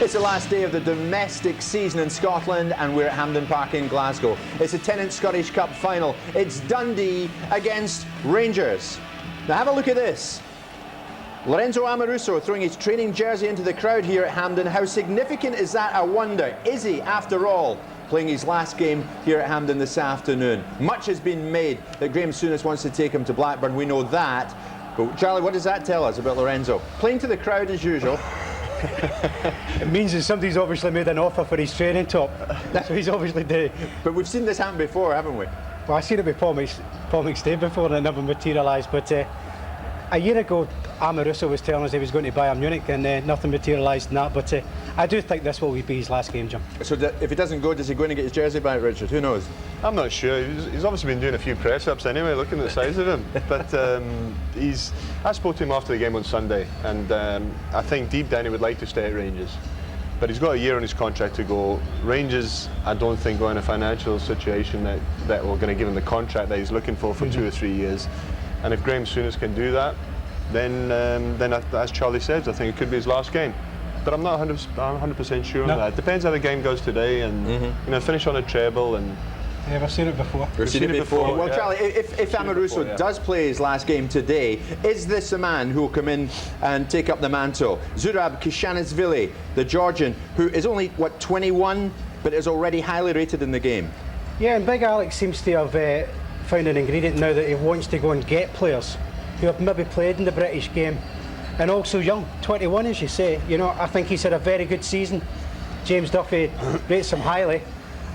It's the last day of the domestic season in Scotland and we're at Hampden Park in Glasgow. It's a Tennant Scottish Cup final. It's Dundee against Rangers. Now have a look at this. Lorenzo Amoruso throwing his training jersey into the crowd here at Hampden. How significant is that, I wonder? Is he, after all, playing his last game here at Hampden this afternoon? Much has been made that Graham Souness wants to take him to Blackburn. We know that. But Charlie, what does that tell us about Lorenzo? Playing to the crowd as usual. It means that somebody's obviously made an offer for his training top, so he's obviously doing. But we've seen this happen before, haven't we? Well, I've seen it with Paul McStay before and it never materialised, but a year ago Amoruso was telling us he was going to Bayern Munich and nothing materialised in that, but I do think this will be his last game, Jim. So if he doesn't go, does he go in and get his jersey back, Richard? Who knows? I'm not sure. He's obviously been doing a few press-ups anyway, looking at the size of him. But I spoke to him after the game on Sunday, and I think deep down he would like to stay at Rangers. But he's got a year on his contract to go. Rangers, I don't think, are in a financial situation that we're going to give him the contract that he's looking for 2 or 3 years. And if Graham Souness can do that, then as Charlie says, I think it could be his last game. But I'm not 100% sure on that. It depends how the game goes today, and you know, finish on a treble. And yeah, we've seen it before. We've seen it before. Well, Charlie, if Amoruso does play his last game today, is this a man who will come in and take up the mantle? Zurab Kishanishvili, the Georgian, who is only, what, 21, but is already highly rated in the game. Yeah, and Big Alex seems to have found an ingredient now that he wants to go and get players who have maybe played in the British game, and also young, 21 as you say. You know, I think he's had a very good season. James Duffy rates him highly.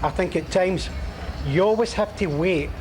I think at times you always have to wait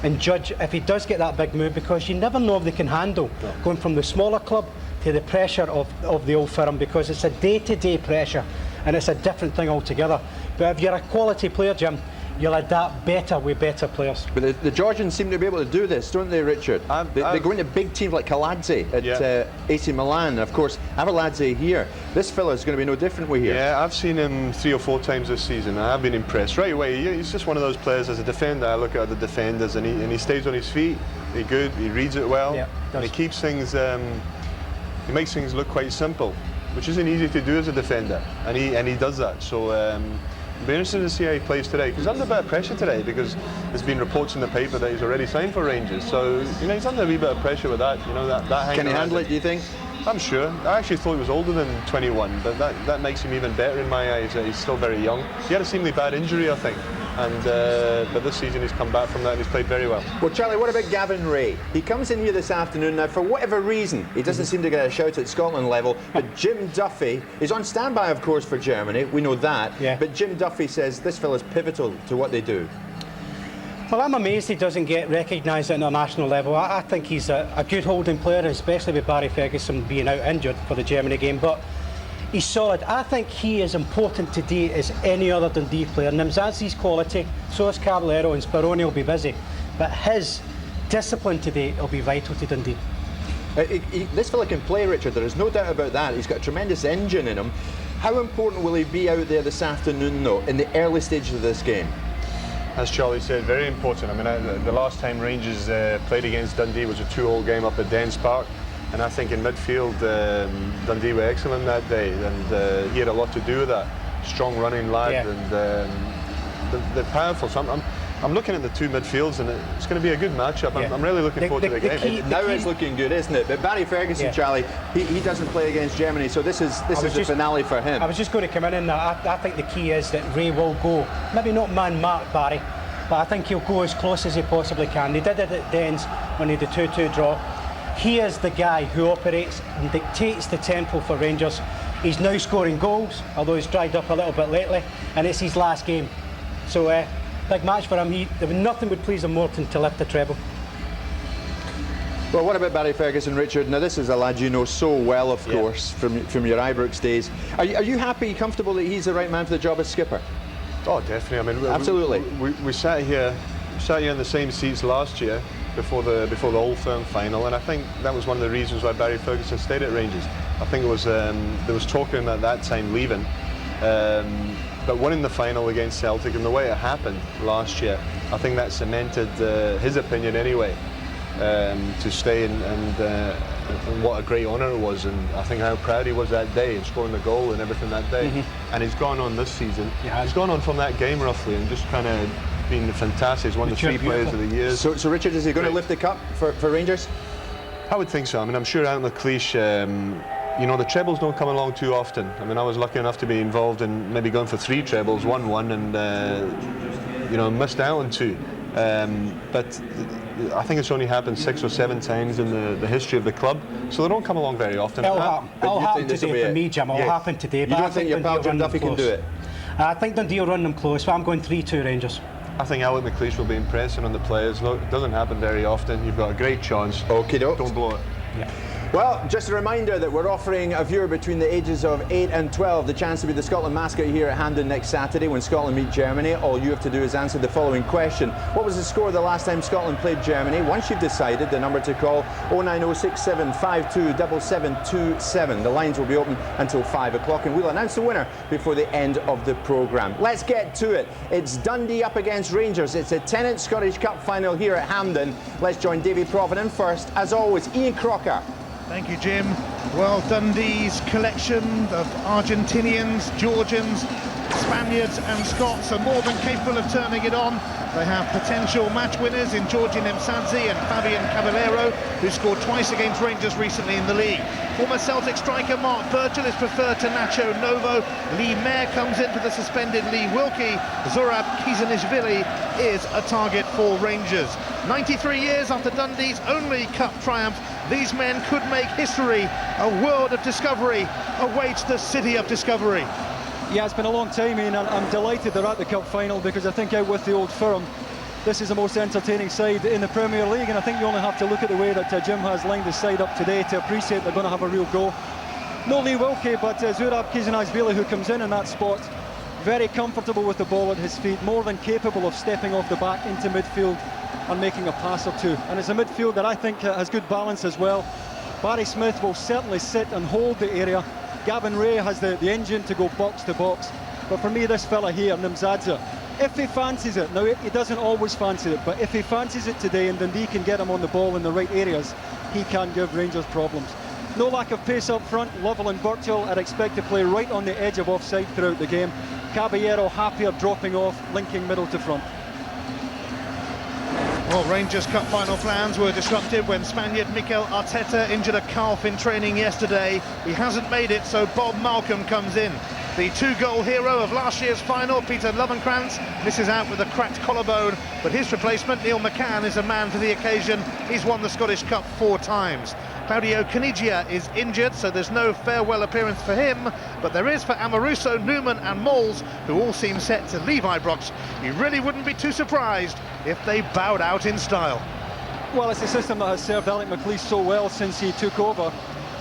and judge if he does get that big move, because you never know if they can handle going from the smaller club to the pressure of the old firm, because it's a day-to-day pressure and it's a different thing altogether. But if you're a quality player, Jim, you'll adapt better with better players. But the Georgians seem to be able to do this, don't they, Richard? They go into big teams like Kaladze at AC Milan, and of course Avaladze here. This fella's going to be no different with here. Yeah, I've seen him 3 or 4 times this season, and I've been impressed right away. He's just one of those players as a defender. I look at the defenders, and he stays on his feet. He's good. He reads it well, and he keeps things. He makes things look quite simple, which isn't easy to do as a defender, and he does that. So. It'll be interesting to see how he plays today, because he's under a bit of pressure today, because there's been reports in the paper that he's already signed for Rangers. So you know, he's under a wee bit of pressure with that. You know, that can he handle it, do you think? I'm sure. I actually thought he was older than 21, but that makes him even better in my eyes. He's still very young. He had a seemingly bad injury, I think, and but this season he's come back from that and he's played very well. Well, Charlie, what about Gavin Ray? He comes in here this afternoon. Now, for whatever reason, he doesn't seem to get a shout at Scotland level, but Jim Duffy is on standby, of course, for Germany. We know that. Yeah. But Jim Duffy says this fella's pivotal to what they do. Well, I'm amazed he doesn't get recognised at international level. I think he's a good holding player, especially with Barry Ferguson being out injured for the Germany game, but he's solid. I think he is important today as any other Dundee player. Nimzadze's quality, so is Caballero, and Speroni will be busy, but his discipline today will be vital to Dundee. This fella can play, Richard, there is no doubt about that. He's got a tremendous engine in him. How important will he be out there this afternoon, though, in the early stages of this game? As Charlie said, very important. I mean, the last time Rangers played against Dundee was a 2-2 game up at Dens Park, and I think in midfield Dundee were excellent that day, and he had a lot to do with that. Strong running lad, and they're powerful. So I'm looking at the two midfields, and it's going to be a good matchup. I'm really looking forward to the game. Now it's looking good, isn't it? But Barry Ferguson, Charlie, he doesn't play against Germany, so this is the finale for him. I was just going to come in and I think the key is that Ray will go, maybe not man-mark Barry, but I think he'll go as close as he possibly can. They did it at Dens when he had the 2-2 draw. He is the guy who operates and dictates the tempo for Rangers. He's now scoring goals, although he's dried up a little bit lately, and it's his last game. So big match for him. Nothing would please him more than to lift the treble. Well, what about Barry Ferguson, Richard? Now, this is a lad you know so well, of course, from your Ibrox days. Are you happy, comfortable that he's the right man for the job as skipper? Oh, definitely. I mean, absolutely. We sat here in the same seats last year before the Old Firm final, and I think that was one of the reasons why Barry Ferguson stayed at Rangers. I think it was there was talk of him at that time leaving, but winning the final against Celtic and the way it happened last year, I think that cemented his opinion anyway, to stay and what a great honour it was, and I think how proud he was that day and scoring the goal and everything that day. And he's gone on this season. He's gone on from that game roughly and just kind of been fantastic. He's one of the 3 players of the year. So Richard, is he going to lift the cup for Rangers? I would think so. I mean, I'm sure out in the cliche, you know, the trebles don't come along too often. I mean, I was lucky enough to be involved in maybe going for 3 trebles, won one, and you know, missed out on 2. But I think it's only happened 6 or 7 times in the history of the club, so they don't come along very often. It'll happen today for me, Jim. It'll happen today. You don't think your pal John Duffy can do it? I think Dundee will run them close, but I'm going 3-2 Rangers. I think Alec McLeish will be impressing on the players. Look, it doesn't happen very often. You've got a great chance. Okay, don't blow it. Yeah. Well, just a reminder that we're offering a viewer between the ages of 8 and 12 the chance to be the Scotland mascot here at Hampden next Saturday when Scotland meet Germany. All you have to do is answer the following question. What was the score the last time Scotland played Germany? Once you've decided, the number to call 09067527727. The lines will be open until 5 o'clock and we'll announce the winner before the end of the programme. Let's get to it. It's Dundee up against Rangers. It's a Tennent Scottish Cup final here at Hampden. Let's join Davy Provident first. As always, Ian Crocker. Thank you, Jim. Well, Dundee's collection of Argentinians, Georgians, Spaniards and Scots are more than capable of turning it on. They have potential match winners in Georgian Msadze and Fabian Caballero, who scored twice against Rangers recently in the league. Former Celtic striker Mark Virgil is preferred to Nacho Novo. Lee Mayer comes in for the suspended Lee Wilkie. Zurab Kizanishvili is a target for Rangers. 93 years after Dundee's only cup triumph, these men could make history. A world of discovery awaits the city of discovery. Yeah, it's been a long time, Ian, and I'm delighted they're at the cup final because I think out with the Old Firm, this is the most entertaining side in the Premier League, and I think you only have to look at the way that Jim has lined the side up today to appreciate they're going to have a real go. No Lee Wilkie, but Zurab Kizanishvili, who comes in that spot, very comfortable with the ball at his feet, more than capable of stepping off the back into midfield and making a pass or 2. And it's a midfield that I think has good balance as well. Barry Smith will certainly sit and hold the area. Gavin Ray has the engine to go box to box. But for me, this fella here, Msadze, if he fancies it, now he doesn't always fancy it, but if he fancies it today and Dundee can get him on the ball in the right areas, he can give Rangers problems. No lack of pace up front. Lovell and Birchall I'd expect to play right on the edge of offside throughout the game. Caballero happier dropping off, linking middle to front. Well, Rangers Cup final plans were disrupted when Spaniard Mikel Arteta injured a calf in training yesterday. He hasn't made it, so Bob Malcolm comes in. The 2-goal hero of last year's final, Peter Lovenkrantz, misses out with a cracked collarbone, but his replacement, Neil McCann, is a man for the occasion. He's won the Scottish Cup 4 times. Claudio Canigia is injured, so there's no farewell appearance for him, but there is for Amoruso, Newman and Moles, who all seem set to leave Ibrox. You really wouldn't be too surprised if they bowed out in style. Well, it's a system that has served Alec McLeish so well since he took over.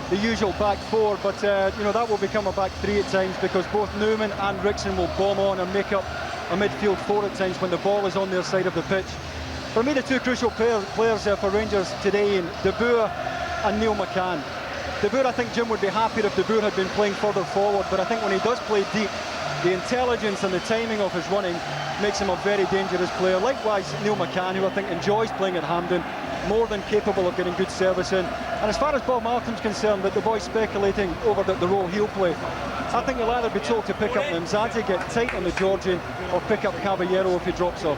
The usual back 4, but you know, that will become a back 3 at times because both Newman and Rickson will bomb on and make up a midfield 4 at times when the ball is on their side of the pitch. For me, the 2 crucial players for Rangers today, De Boer and Neil McCann. De Boer, I think Jim would be happier if De Boer had been playing further forward, but I think when he does play deep, the intelligence and the timing of his running makes him a very dangerous player. Likewise, Neil McCann, who I think enjoys playing at Hampden, more than capable of getting good service in. And as far as Bob Malcolm's concerned, that the boy's speculating over the role he'll play, I think he'll either be told to pick up Msadze, get tight on the Georgian, or pick up Caballero if he drops off.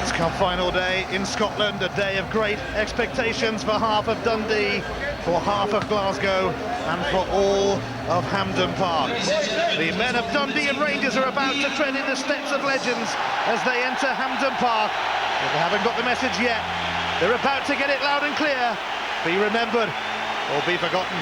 It's Cup final day in Scotland, a day of great expectations for half of Dundee, for half of Glasgow and for all of Hampden Park. The men of Dundee and Rangers are about to tread in the steps of legends as they enter Hampden Park. If they haven't got the message yet, they're about to get it loud and clear. Be remembered or be forgotten.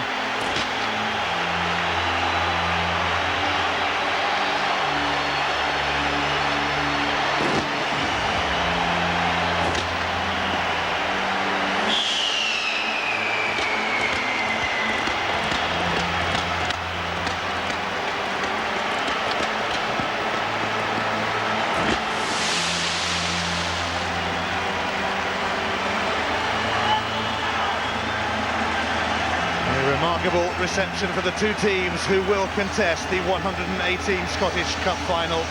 Remarkable reception for the 2 teams who will contest the 118 Scottish Cup final.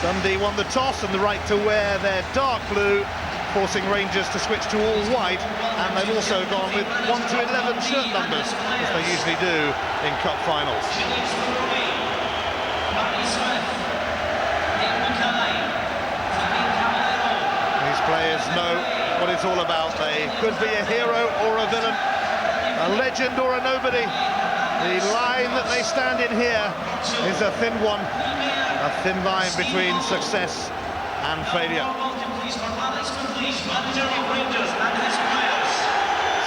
Dundee won the toss and the right to wear their dark blue forcing Rangers to switch to all white, and they've also gone with 1 to 11 shirt numbers, as they usually do in cup finals. These players know what it's all about. They could be a hero or a villain, a legend or a nobody. The line that they stand in here is a thin one, a thin line between success and failure.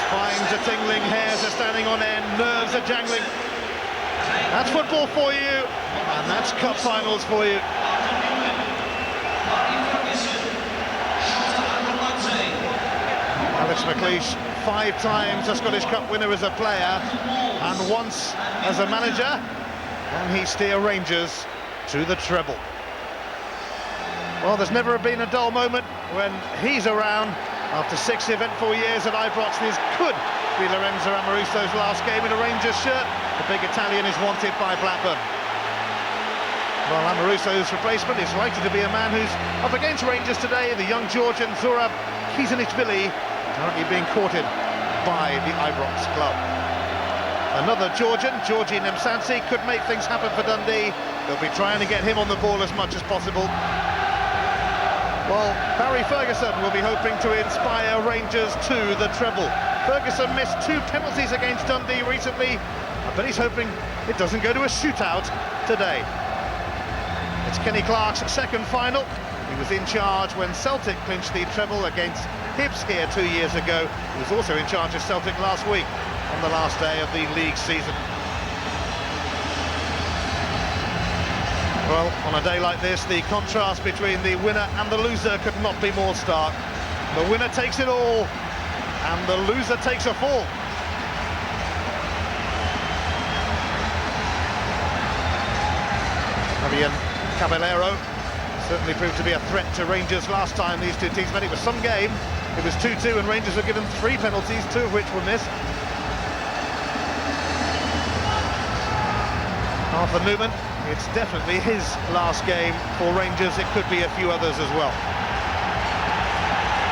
Spines are tingling, hairs are standing on end, nerves are jangling. That's football for you, and that's cup finals for you. Alex McLeish, 5 times a Scottish Cup winner as a player, and once as a manager, and he steer Rangers to the treble. Well, there's never been a dull moment when he's around. After 6 eventful years at Ibrox, this could be Lorenzo Amoruso's last game in a Rangers shirt. The big Italian is wanted by Blackburn. Well, Amoruso's replacement is likely to be a man who's up against Rangers today, the young Georgian Zurab Kizanichvili, currently being courted by the Ibrox club. Another Georgian, Georgi Nemsansi, could make things happen for Dundee. They'll be trying to get him on the ball as much as possible. Well, Barry Ferguson will be hoping to inspire Rangers to the treble. Ferguson missed 2 penalties against Dundee recently, but he's hoping it doesn't go to a shootout today. It's Kenny Clark's second final. He was in charge when Celtic clinched the treble against Hibs here 2 years ago. He was also in charge of Celtic last week on the last day of the league season. Well, on a day like this, the contrast between the winner and the loser could not be more stark. The winner takes it all, and the loser takes a fall. Javier Caballero certainly proved to be a threat to Rangers last time these two teams met. It was some game. It was 2-2, and Rangers were given 3 penalties, 2 of which were missed. Arthur Newman, it's definitely his last game for Rangers. It could be a few others as well.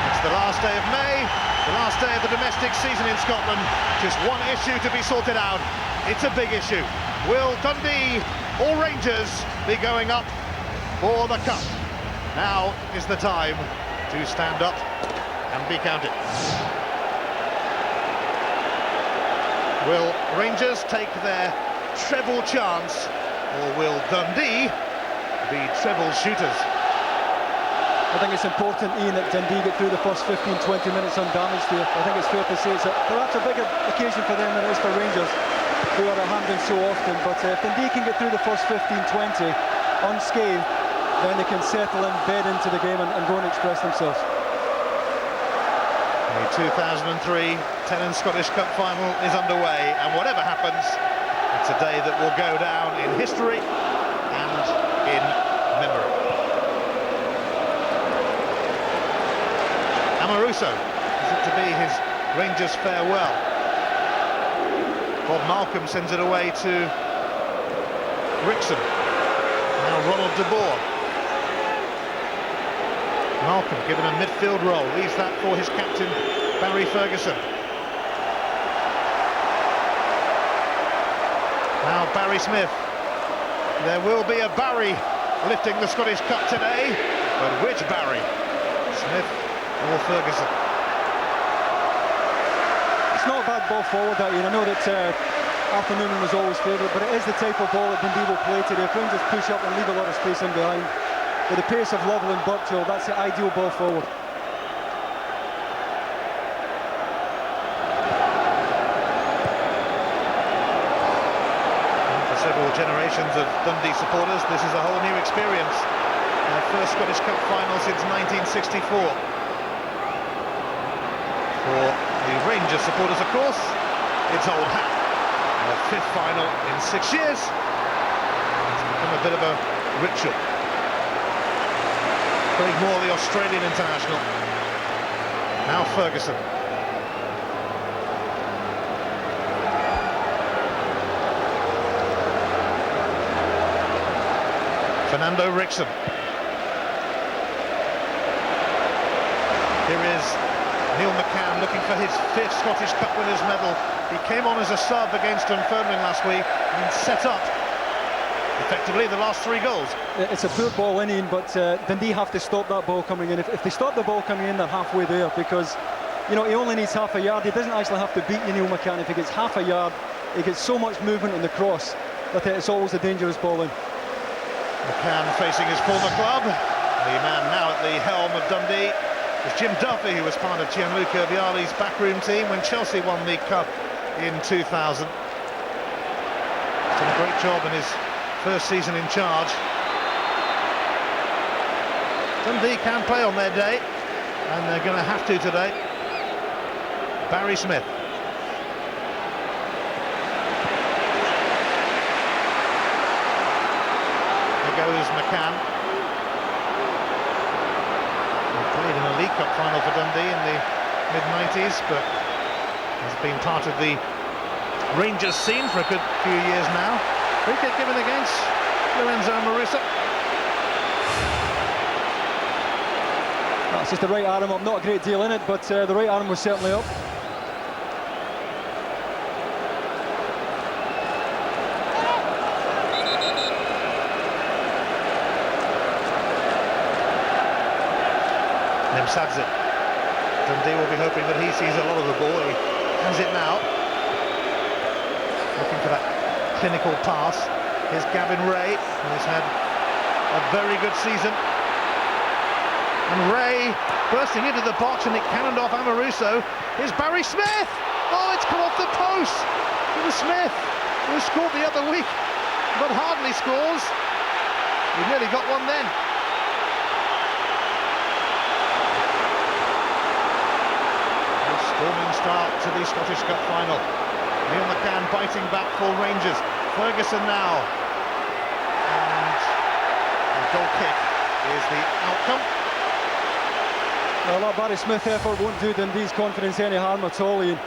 It's the last day of May, the last day of the domestic season in Scotland. Just one issue to be sorted out. It's a big issue. Will Dundee or Rangers be going up for the cup? Now is the time to stand up and be counted. Will Rangers take their treble chance, or will Dundee be treble shooters? I think it's important, Ian, that Dundee get through the first 15-20 minutes undamaged here. I think it's fair to say it's perhaps a bigger occasion for them than it is for Rangers, who are at Hampden so often. But if Dundee can get through the first 15-20 unscathed, then they can settle in, bed into the game and go and express themselves. The 2003 Tennent Scottish Cup final is underway, and whatever happens, it's a day that will go down in history and in memory. Amoruso, is it to be his Rangers farewell? Bob Malcolm sends it away to Rickson. Now Ronald de Boer. Malcolm given a midfield role, leaves that for his captain Barry Ferguson. Now Barry Smith. There will be a Barry lifting the Scottish Cup today, but which Barry? Smith or Ferguson? It's not a bad ball forward, that, Ian. I know that Arthur Newman was always favourite, but it is the type of ball that Dundee will play today. If Rangers push up and leave a lot of space in behind, with the pace of Lovell and Birchall, that's the ideal ball forward. Several generations of Dundee supporters, this is a whole new experience. Their first Scottish Cup final since 1964. For the Rangers supporters, of course, it's old hat. Their 5th final in 6 years. It's become a bit of a ritual. Craig Moore, the Australian international. Now Ferguson. Fernando Rickson. Here is Neil McCann, looking for his 5th Scottish Cup winners' medal. He came on as a sub against Dunfermline last week and set up effectively the last 3 goals. It's a poor ball in, but Dundee have to stop that ball coming in. If they stop the ball coming in, they're halfway there, because you know he only needs half a yard. He doesn't actually have to beat Neil McCann. If he gets half a yard, he gets so much movement on the cross that it's always a dangerous ball in. McCann facing his former club. The man now at the helm of Dundee was Jim Duffy, who was part of Gianluca Vialli's backroom team when Chelsea won the Cup in 2000. He's done a great job in his first season in charge. Dundee can play on their day, and they're going to have to today. Barry Smith. There goes McCann. Played in a League Cup final for Dundee in the mid-90s, but has been part of the Rangers scene for a good few years now. Free kick given against Lorenzo Marusa. That's just the right arm up, not a great deal in it, but the right arm was certainly up. Nemsadze. Dundee will be hoping that he sees a lot of the ball. He has it now. Looking for that clinical pass. Here's Gavin Ray, who has had a very good season. And Ray bursting into the box, and it cannoned off Amoruso. Here's Barry Smith! Oh, it's come off the post! It was Smith, who scored the other week, but hardly scores. He nearly got one then. Storming start to the Scottish Cup final. Neil McCann biting back for Rangers. Ferguson now. And the goal kick is the outcome. Well, that Barry Smith effort won't do Dundee's confidence any harm at all, Ian.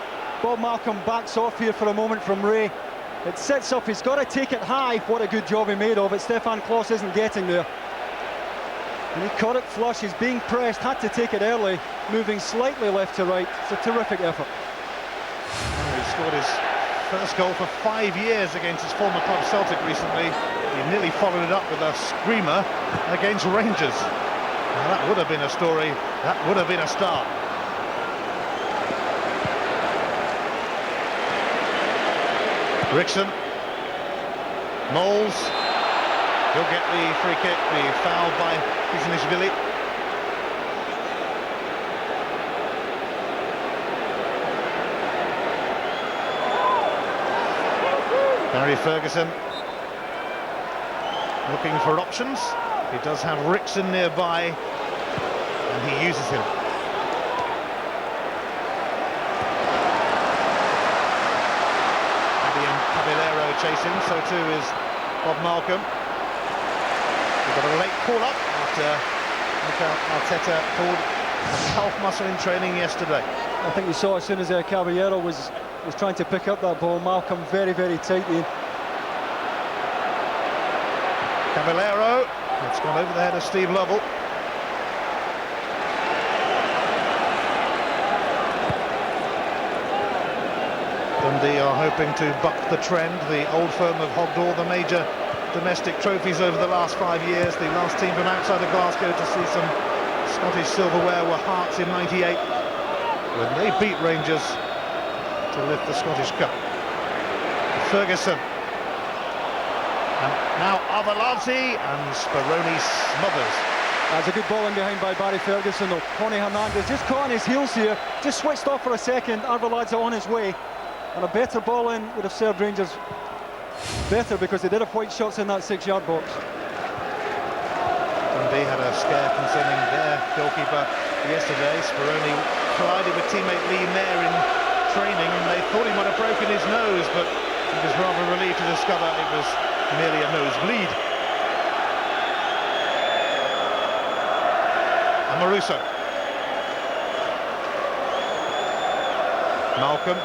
Bob Malcolm backs off here for a moment from Ray. It sets up, he's got to take it high. What a good job he made of it. Stefan Klos isn't getting there. And he caught it flush, he's being pressed, had to take it early, moving slightly left to right. It's a terrific effort. He scored his first goal for 5 years against his former club Celtic recently. He nearly followed it up with a screamer against Rangers. Now that would have been a story, that would have been a start. Rickson. Moles. He'll get the free kick, the foul by Kizanishvili. Barry Ferguson looking for options. He does have Rickson nearby, and he uses him. Caballero chasing, so too is Bob Malcolm. We've got a late call-up after Mikel Arteta pulled a calf muscle in training yesterday. I think you saw as soon as Caballero was trying to pick up that ball, Malcolm very, very tight in. Caballero, it's gone over the head of Steve Lovell. Dundee are hoping to buck the trend. The old firm have hogged all the major domestic trophies over the last 5 years. The last team from outside of Glasgow to see some Scottish silverware were Hearts in '98, when they beat Rangers to lift the Scottish Cup. Ferguson. And now Arveladze, and Speroni smothers. That's a good ball in behind by Barry Ferguson, though. Connie Hernandez just caught on his heels here, just switched off for a second. Arveladze on his way, and a better ball in would have served Rangers better, because they did have white shots in that 6-yard box. Dundee had a scare concerning their goalkeeper yesterday. Speroni collided with teammate Lee Mayer in training, and they thought he might have broken his nose, but he was rather relieved to discover it was merely a nosebleed. Amoruso. Malcolm.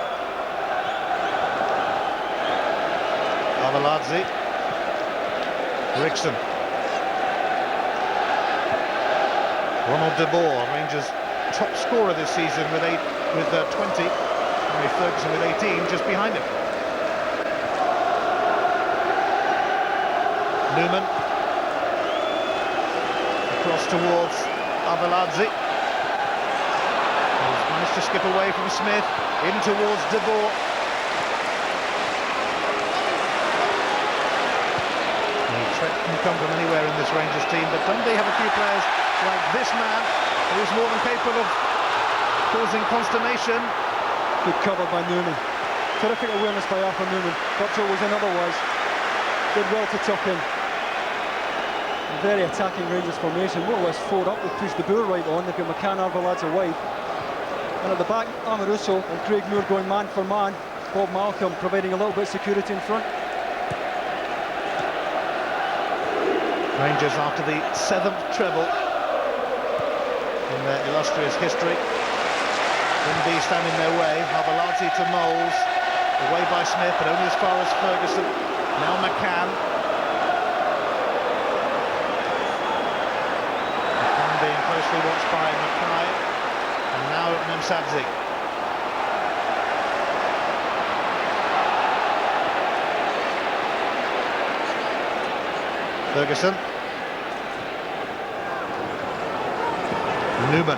Arveladze. Rickson. Ronald de Boer, Rangers top scorer this season with 20. Henry Ferguson with 18, just behind him. Newman across towards Arveladze. He's managed to skip away from Smith, in towards De Boer. The threat can come from anywhere in this Rangers team, but Dundee have a few players like this man, who's more than capable of causing consternation. Good cover by Newman. Terrific awareness by Arthur Newman. Butcher was in otherwise. Did well to tuck in. Very attacking Rangers formation, more or less 4 up. They pushed De Boer right on. They've got McCann, Arveladze wide. And at the back, Amoruso and Craig Moore going man for man. Bob Malcolm providing a little bit of security in front. Rangers after the 7th treble in their illustrious history. Dundee stand in their way. Arveladze to Moles. Away by Smith, but only as far as Ferguson. Now McCann. McCann being closely watched by Mackay. And now Mimsadze. Ferguson. Newman.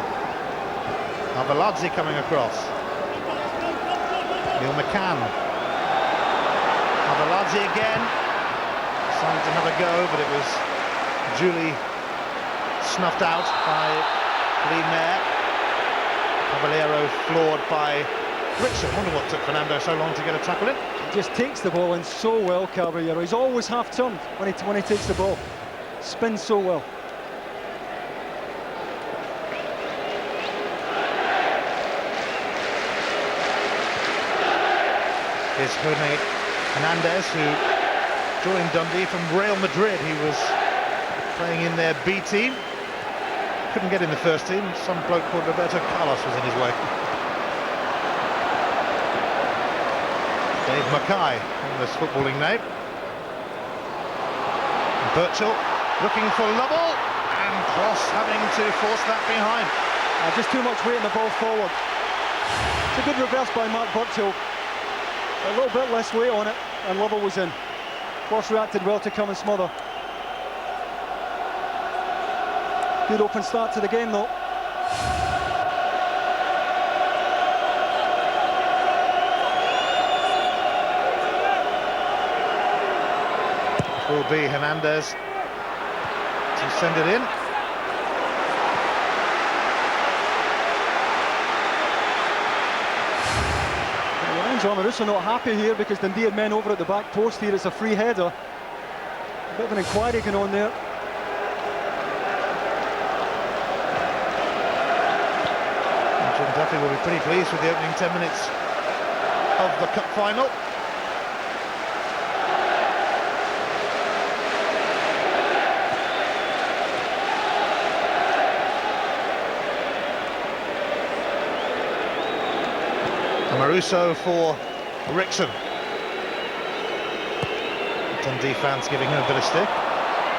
Arveladze coming across. Neil McCann. Arveladze again. Decided to have a go, but it was duly snuffed out by Lee Mayer. Caballero floored by Rickson. I wonder what took Fernando so long to get a tackle in. He just takes the ball in so well, Caballero. He's always half-turned when he takes the ball. Spins so well. Is Jorge Hernandez, who joined Dundee from Real Madrid. He was playing in their B team. Couldn't get in the first team. Some bloke called Roberto Carlos was in his way. Dave Mackay, on this footballing name. Birchall looking for Lovell, and Cross having to force that behind. Just too much weight in the ball forward. It's a good reverse by Mark Birchall. A little bit less weight on it, and Lovell was in. Cross reacted well to come and smother. Good open start to the game, though. It will be Hernandez to send it in. Amoruso not happy here because Dundee had men over at the back post here. It's a free header. A bit of an inquiry going on there. Jim Duffy will be pretty pleased with the opening 10 minutes of the cup final. Amoruso for Rickson. Dundee fans giving him a bit of stick.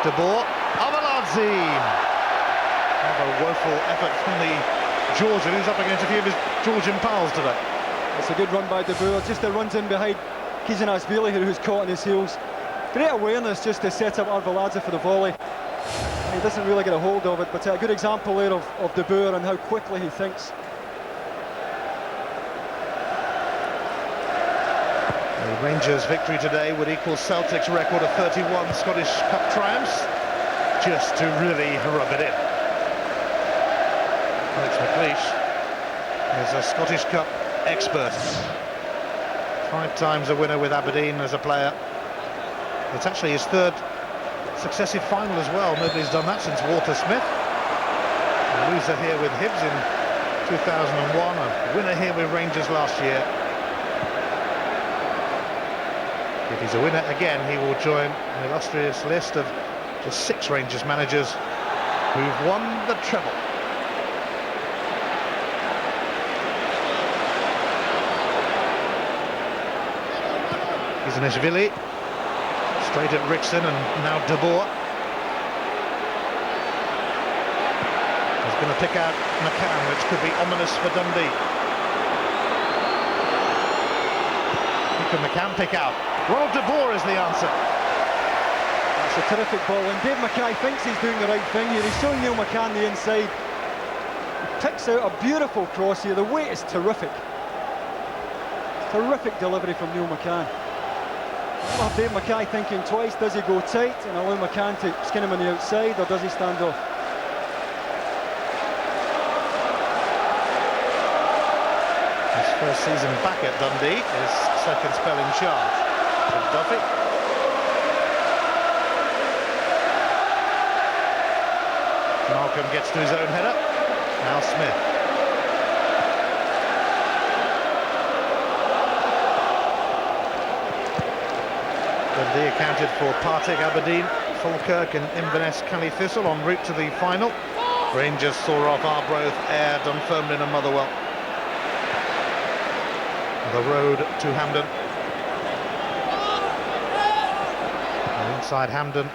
De Boer, Arveladze. Another woeful effort from the Georgian, who's up against a few of his Georgian pals today. It's a good run by De Boer, just a runs in behind Kizanashvili here, who's caught on his heels. Great awareness just to set up Arveladze for the volley. He doesn't really get a hold of it, but a good example there of De Boer and how quickly he thinks. The Rangers' victory today would equal Celtic's record of 31 Scottish Cup triumphs, just to really rub it in. Alex McLeish is a Scottish Cup expert. 5 times a winner with Aberdeen as a player. It's actually his 3rd successive final as well. Nobody's done that since Walter Smith. A loser here with Hibs in 2001, a winner here with Rangers last year. If he's a winner again, he will join an illustrious list of just 6 Rangers managers who've won the treble. Kizanashvili, straight at Rickson, and now De Boer. As He's going to pick out McCann, which could be ominous for Dundee. Who can McCann pick out? Ronald de Boer is the answer. That's a terrific ball, and Dave Mackay thinks he's doing the right thing here. He's showing Neil McCann the inside. He picks out a beautiful cross here. The weight is terrific. Terrific delivery from Neil McCann. Well, Dave Mackay thinking twice. Does he go tight and allow McCann to skin him on the outside, or does he stand off? His first season back at Dundee, his second spell in charge. Jim Duffy. Malcolm gets to his own header. Now Smith. Dundee accounted for Partick, Aberdeen, Falkirk and Inverness Cally Thistle en route to the final. Rangers saw off Arbroath, Ayr, Dunfermline and Motherwell. The road to Hampden. And inside Hampden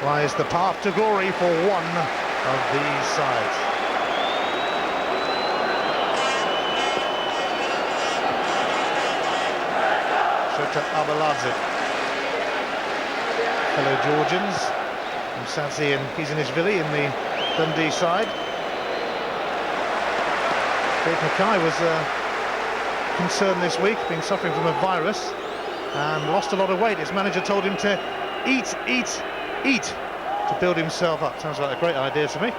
lies the path to glory for one of these sides. Shota Abeladze. Fellow Georgians from Sadzi and Kizanishvili in the Dundee side. Dave Mackay was concerned this week, been suffering from a virus and lost a lot of weight. His manager told him to eat to build himself up. Sounds like a great idea to me.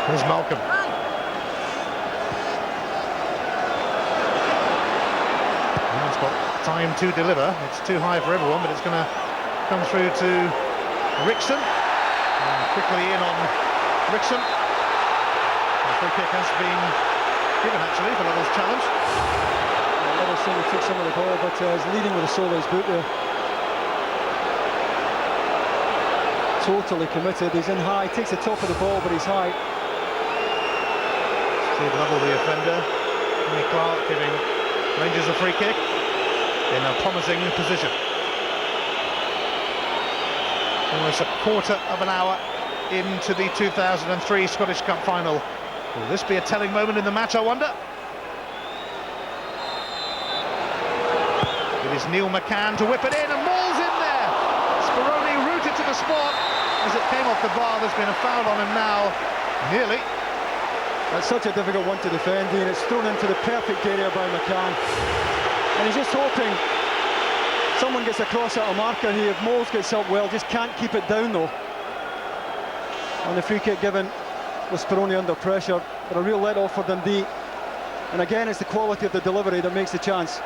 Here's Malcolm. He's got time to deliver. It's too high for everyone, but it's going to come through to Rickson. Quickly in on Rickson. The free kick has been given actually for Lovell's challenge. Lovell certainly took some of the ball, but is leading with a sole of his boot there. Totally committed. He's in high, takes the top of the ball, but he's high. Steve Lovell, the offender. Kenny Clark giving Rangers a free kick in a promising position. Almost a quarter of an hour into the 2003 Scottish Cup final. Will this be a telling moment in the match, I wonder? It is Neil McCann to whip it in, and Maul's in there! Speroni rooted to the spot as it came off the bar. There's been a foul on him now, nearly. That's such a difficult one to defend, and it's thrown into the perfect area by McCann. And he's just hoping someone gets across at a marker here. If Moles gets up well, just can't keep it down though. And the free kick given with Speroni under pressure, but a real let-off for Dundee. And again, it's the quality of the delivery that makes the chance.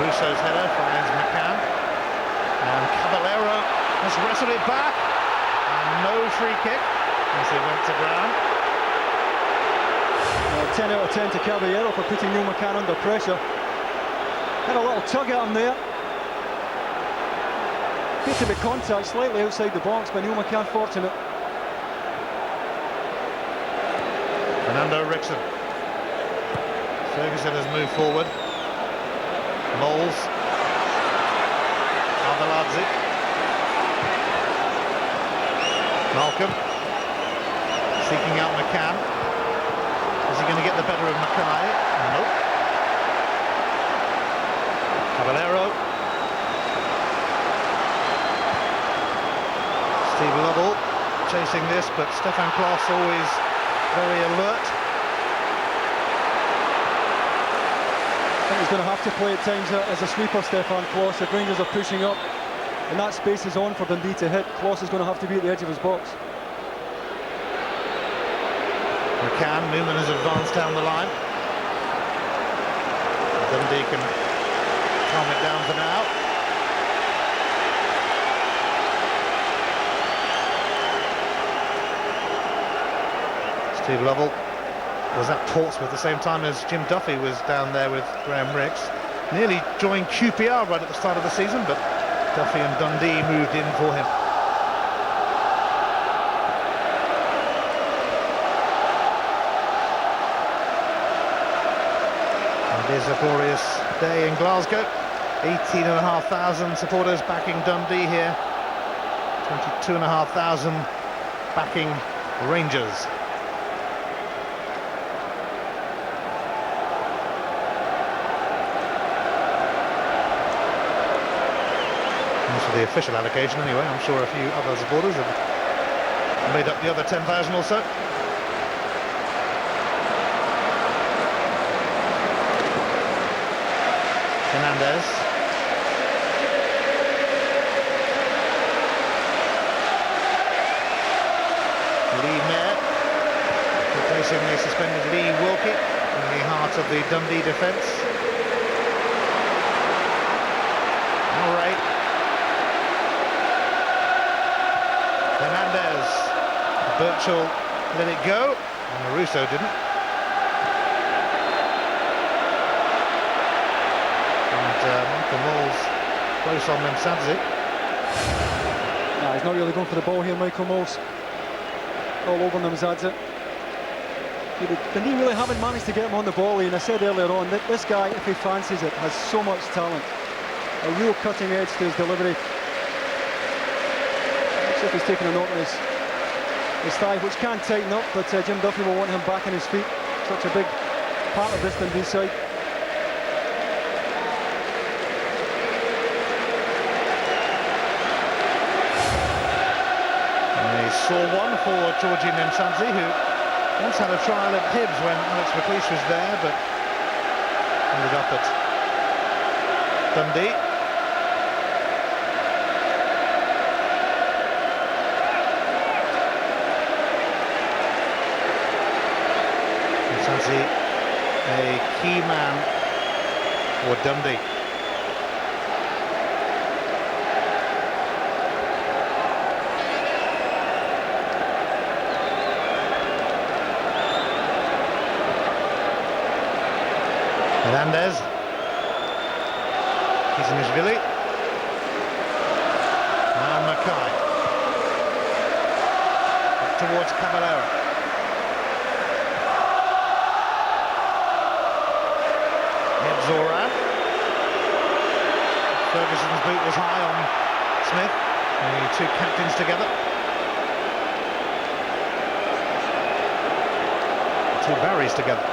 Russo's header finds McCann, and Caballero has wrestled it back, and no free kick as he went to ground. 10 out of 10 to Caballero for putting Neil McCann under pressure. Had a little tug at him there. Appeared to be contact slightly outside the box, but Neil McCann fortunate. Fernando Rickson. Ferguson has moved forward. Moles. Abeladze. Malcolm. Seeking out McCann. Is he going to get the better of Mackay? Nope. Caballero. Steve Lovell chasing this, but Stefan Klos always very alert. I think he's going to have to play at times as a sweeper, Stefan Klos. If Rangers are pushing up and that space is on for Dundee to hit, Klos is going to have to be at the edge of his box. McCann, Newman has advanced down the line. Dundee can calm it down for now. Steve Lovell was at Portsmouth at the same time as Jim Duffy was down there with Graham Rix. Nearly joined QPR right at the start of the season, but Duffy and Dundee moved in for him. It is a glorious day in Glasgow. 18,500 supporters backing Dundee here. 22,500 backing Rangers. That's for the official allocation anyway. I'm sure a few other supporters have made up the other 10,000 or so. Fernandez. Lee Mayer replacing the suspended Lee Wilkie in the heart of the Dundee defence. All right. Fernandez. Birchall let it go, and Russo didn't. Michael Moles close on Memsadze. Nah, he's not really going for the ball here, Michael Moles. All over Memsadze. Dundee really haven't managed to get him on the ball, and I said earlier on that this guy, if he fancies it, has so much talent. A real cutting edge to his delivery. Looks like he's taking a knock on his thigh, which can tighten up, but Jim Duffy will want him back on his feet. Such a big part of this Dundee side. Sore one for Georgie Memsadze, who once had a trial at Hibs when Alex McLeish was there, but ended up at Dundee. Memsadze, a key man for Dundee. Fernandez, Kizanishvili, and Mackay up towards Caballero. Zoran. Ferguson's boot was high on Smith, the two captains together. Two Barrys together.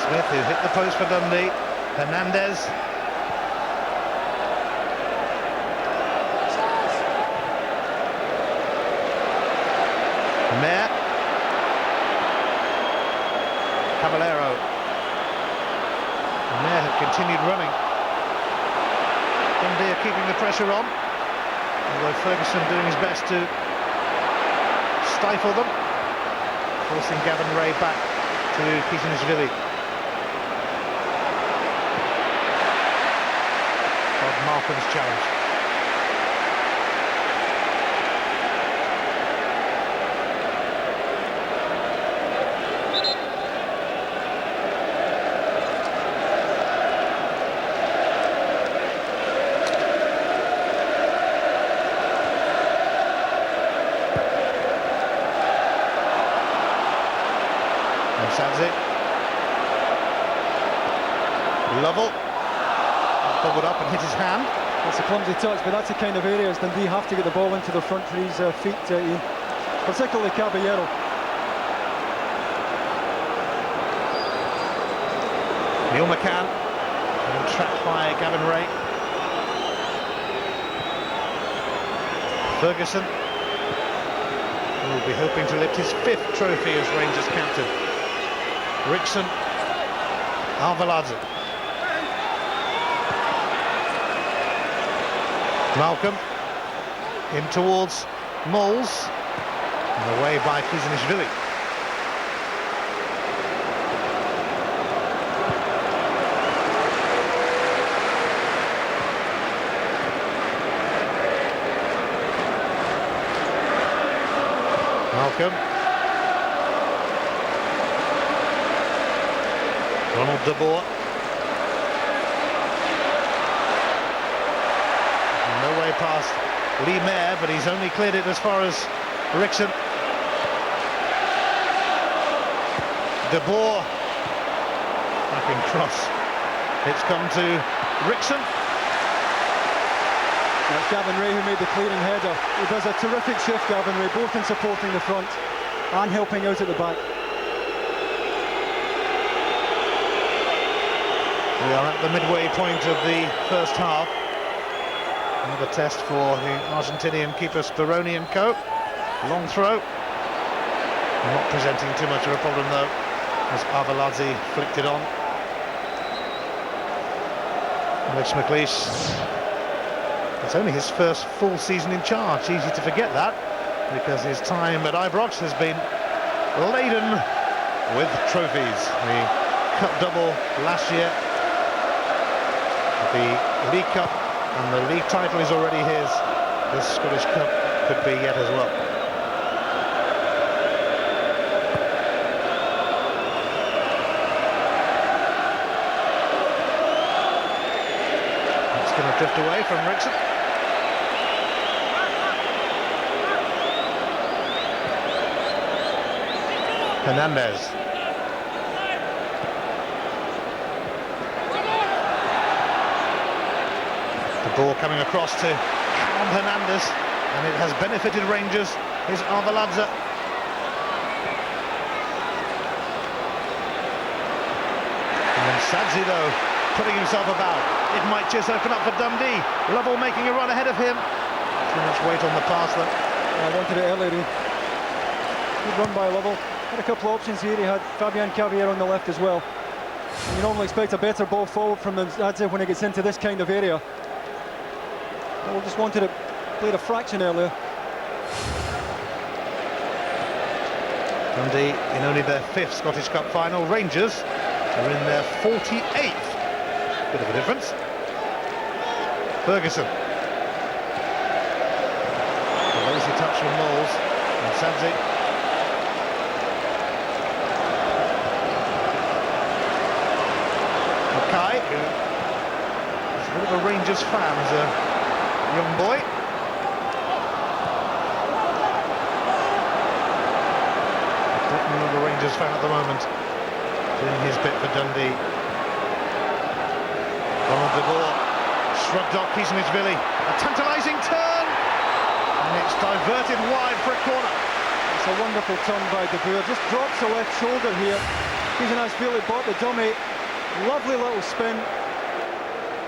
Smith, who hit the post for Dundee. Hernandez. Mayer. Caballero. Mayer had continued running. Dundee are keeping the pressure on, although Ferguson doing his best to stifle them, forcing Gavin Ray back to Kizanishvili. Malcolm's challenge. Memsadze. Lovell. Bubbled up and hit his hand. It's a clumsy touch, but that's the kind of areas Dundee have to get the ball into the front for his feet, Ian. Particularly Caballero. Neil McCann, trapped by Gavin Ray. Ferguson will be hoping to lift his 5th trophy as Rangers captain. Rickson, Arveladze. Malcolm in towards Moles, and away by Kizanishvili. Malcolm. Ronald de Boer. No way past Lee Mayer, but he's only cleared it as far as Rickson. De Boer. Backing cross. It's come to Rickson. That's Gavin Ray who made the clearing header. He does a terrific shift, Gavin Ray, both in supporting the front and helping out at the back. We are at the midway point of the first half. Another test for the Argentinian keeper Speroni and co. Long throw. Not presenting too much of a problem though, as Arveladze flicked it on. Alex McLeish. It's only his first full season in charge. Easy to forget that, because his time at Ibrox has been laden with trophies. The Cup double last year, the League Cup, and the league title is already his. This Scottish Cup could be yet as well. It's going to drift away from Rickson. Hernandez. The ball coming across to Callum Hernandez, and it has benefited Rangers. Here's Arveladze. And then Sadzi, though, putting himself about. It might just open up for Dundee. Lovell making a run ahead of him. Too much weight on the pass, though. I wanted it earlier. Good run by Lovell. Had a couple of options here. He had Fabian Cavier on the left as well. And you normally expect a better ball forward from Sadzi when he gets into this kind of area. Well, just wanted to play a fraction earlier. Dundee in only their 5th Scottish Cup final. Rangers are in their 48th. Bit of a difference. Ferguson. A lazy touch from Moles. And Sadzi. Mackay, who is a bit of a Rangers fan as a young boy. Definitely not a Rangers fan at the moment, doing his bit for Dundee. Ronald De Boer shrugged off Kismishvili. A tantalising turn, and it's diverted wide for a corner. It's a wonderful turn by De Boer. Just drops the left shoulder here. Kismishvili bought the dummy. Lovely little spin.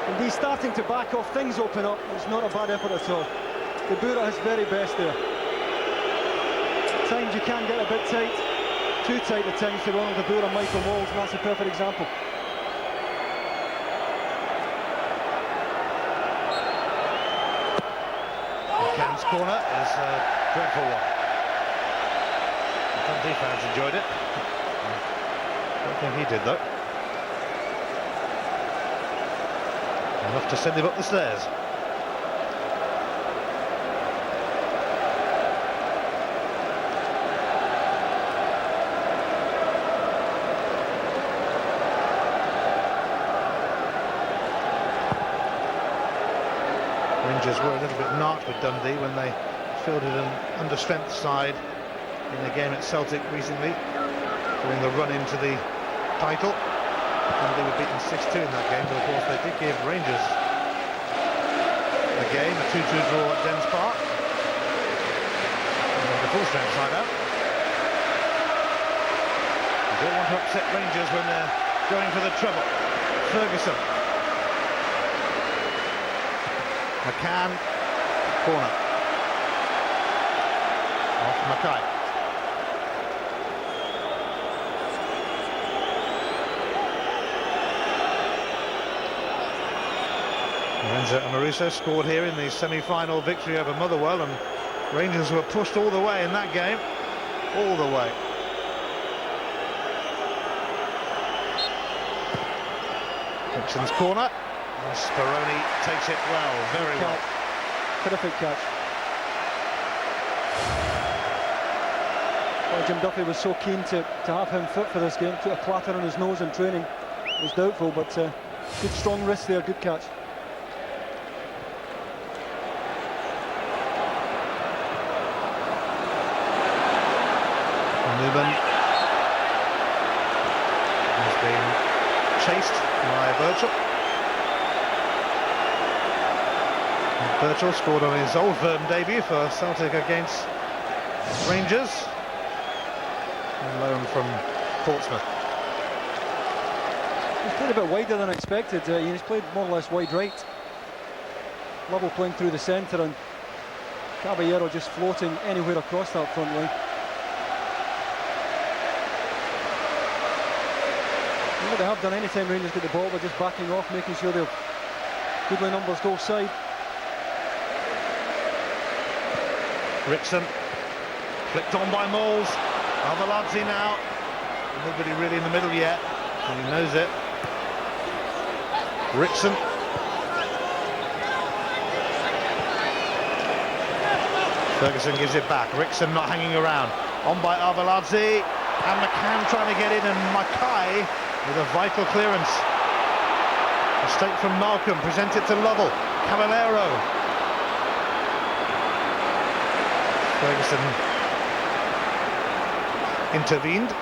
And he's starting to back off. Things open up. It's not a bad effort at all. De Boer at his very best there. At times you can get a bit tight. Too tight at times to Ronald De Boer and Michael Moles, and that's a perfect example. Cam's corner is a dreadful one. The Dundee fans enjoyed it. I don't think he did though. Enough to send him up the stairs. Rangers were a little bit narked with Dundee when they fielded an understrength side in the game at Celtic recently, during the run into the title. They were beaten 6-2 in that game, but of course they did give Rangers the game, a 2-2 draw at Dens Park. And the full strength side out. You don't want to upset Rangers when they're going for the treble. Ferguson. McCann, corner. Off Mackay. Lorenzo Amoruso scored here in the semi-final victory over Motherwell, and Rangers were pushed all the way in that game, all the way. Dixon's corner, and Speroni takes it well, very well. Terrific catch. Well, Jim Duffy was so keen to have him fit for this game. Took a clatter on his nose in training. It was doubtful, but good strong wrist there, good catch. Newman chased by Birchall. And Birchall scored on his old firm debut for Celtic against Rangers, on loan from Portsmouth. He's played a bit wider than expected. He's played more or less wide right. Lovell playing through the centre and Caballero just floating anywhere across that front line. What they have done anytime Rangers get the ball, they're just backing off, making sure they've goodly numbers go side. Rickson, flicked on by Moles. Arveladze now. Nobody really in the middle yet, and he knows it. Rickson. Ferguson gives it back. Rickson not hanging around. On by Arveladze, and McCann trying to get in, and Mackay with a vital clearance. Mistake from Malcolm, presents it to Lovell. Caballero. Ferguson intervened.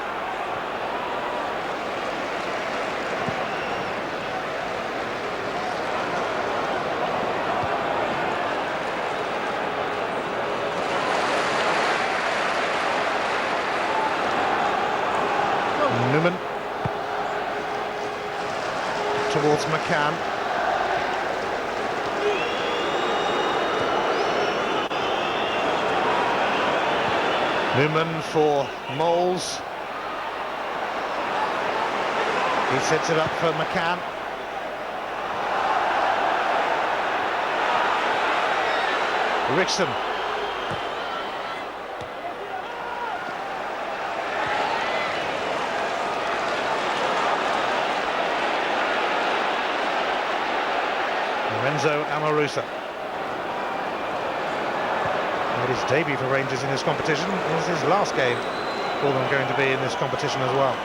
Newman towards McCann. Newman for Moles. He sets it up for McCann. Rickson. Lorenzo Amoruso. Made his debut for Rangers in this competition. This is his last game for them going to be in this competition as well.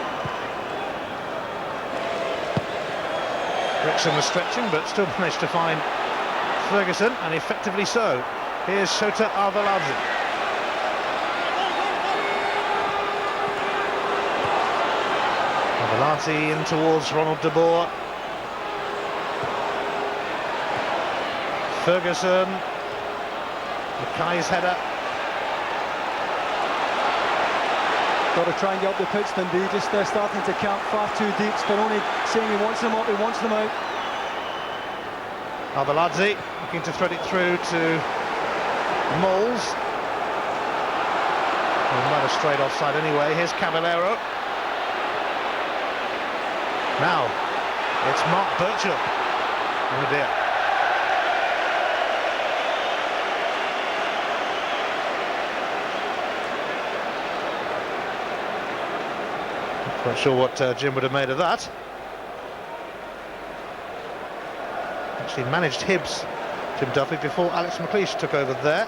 Rickson was stretching but still managed to find Ferguson, and effectively so. Here's Shota Arveladze. Arveladze in towards Ronald de Boer. Ferguson, Mackay's header. Got to try and get up the pitch, Dundee, just starting to camp far too deep. Speroni saying he wants them up, he wants them out. Arveladze looking to thread it through to Moles. He might have strayed offside anyway. Here's Caballero. Now, it's Mark Birchall. Oh dear. Not sure what Jim would have made of that. Actually managed Hibs, Jim Duffy, before Alex McLeish took over there.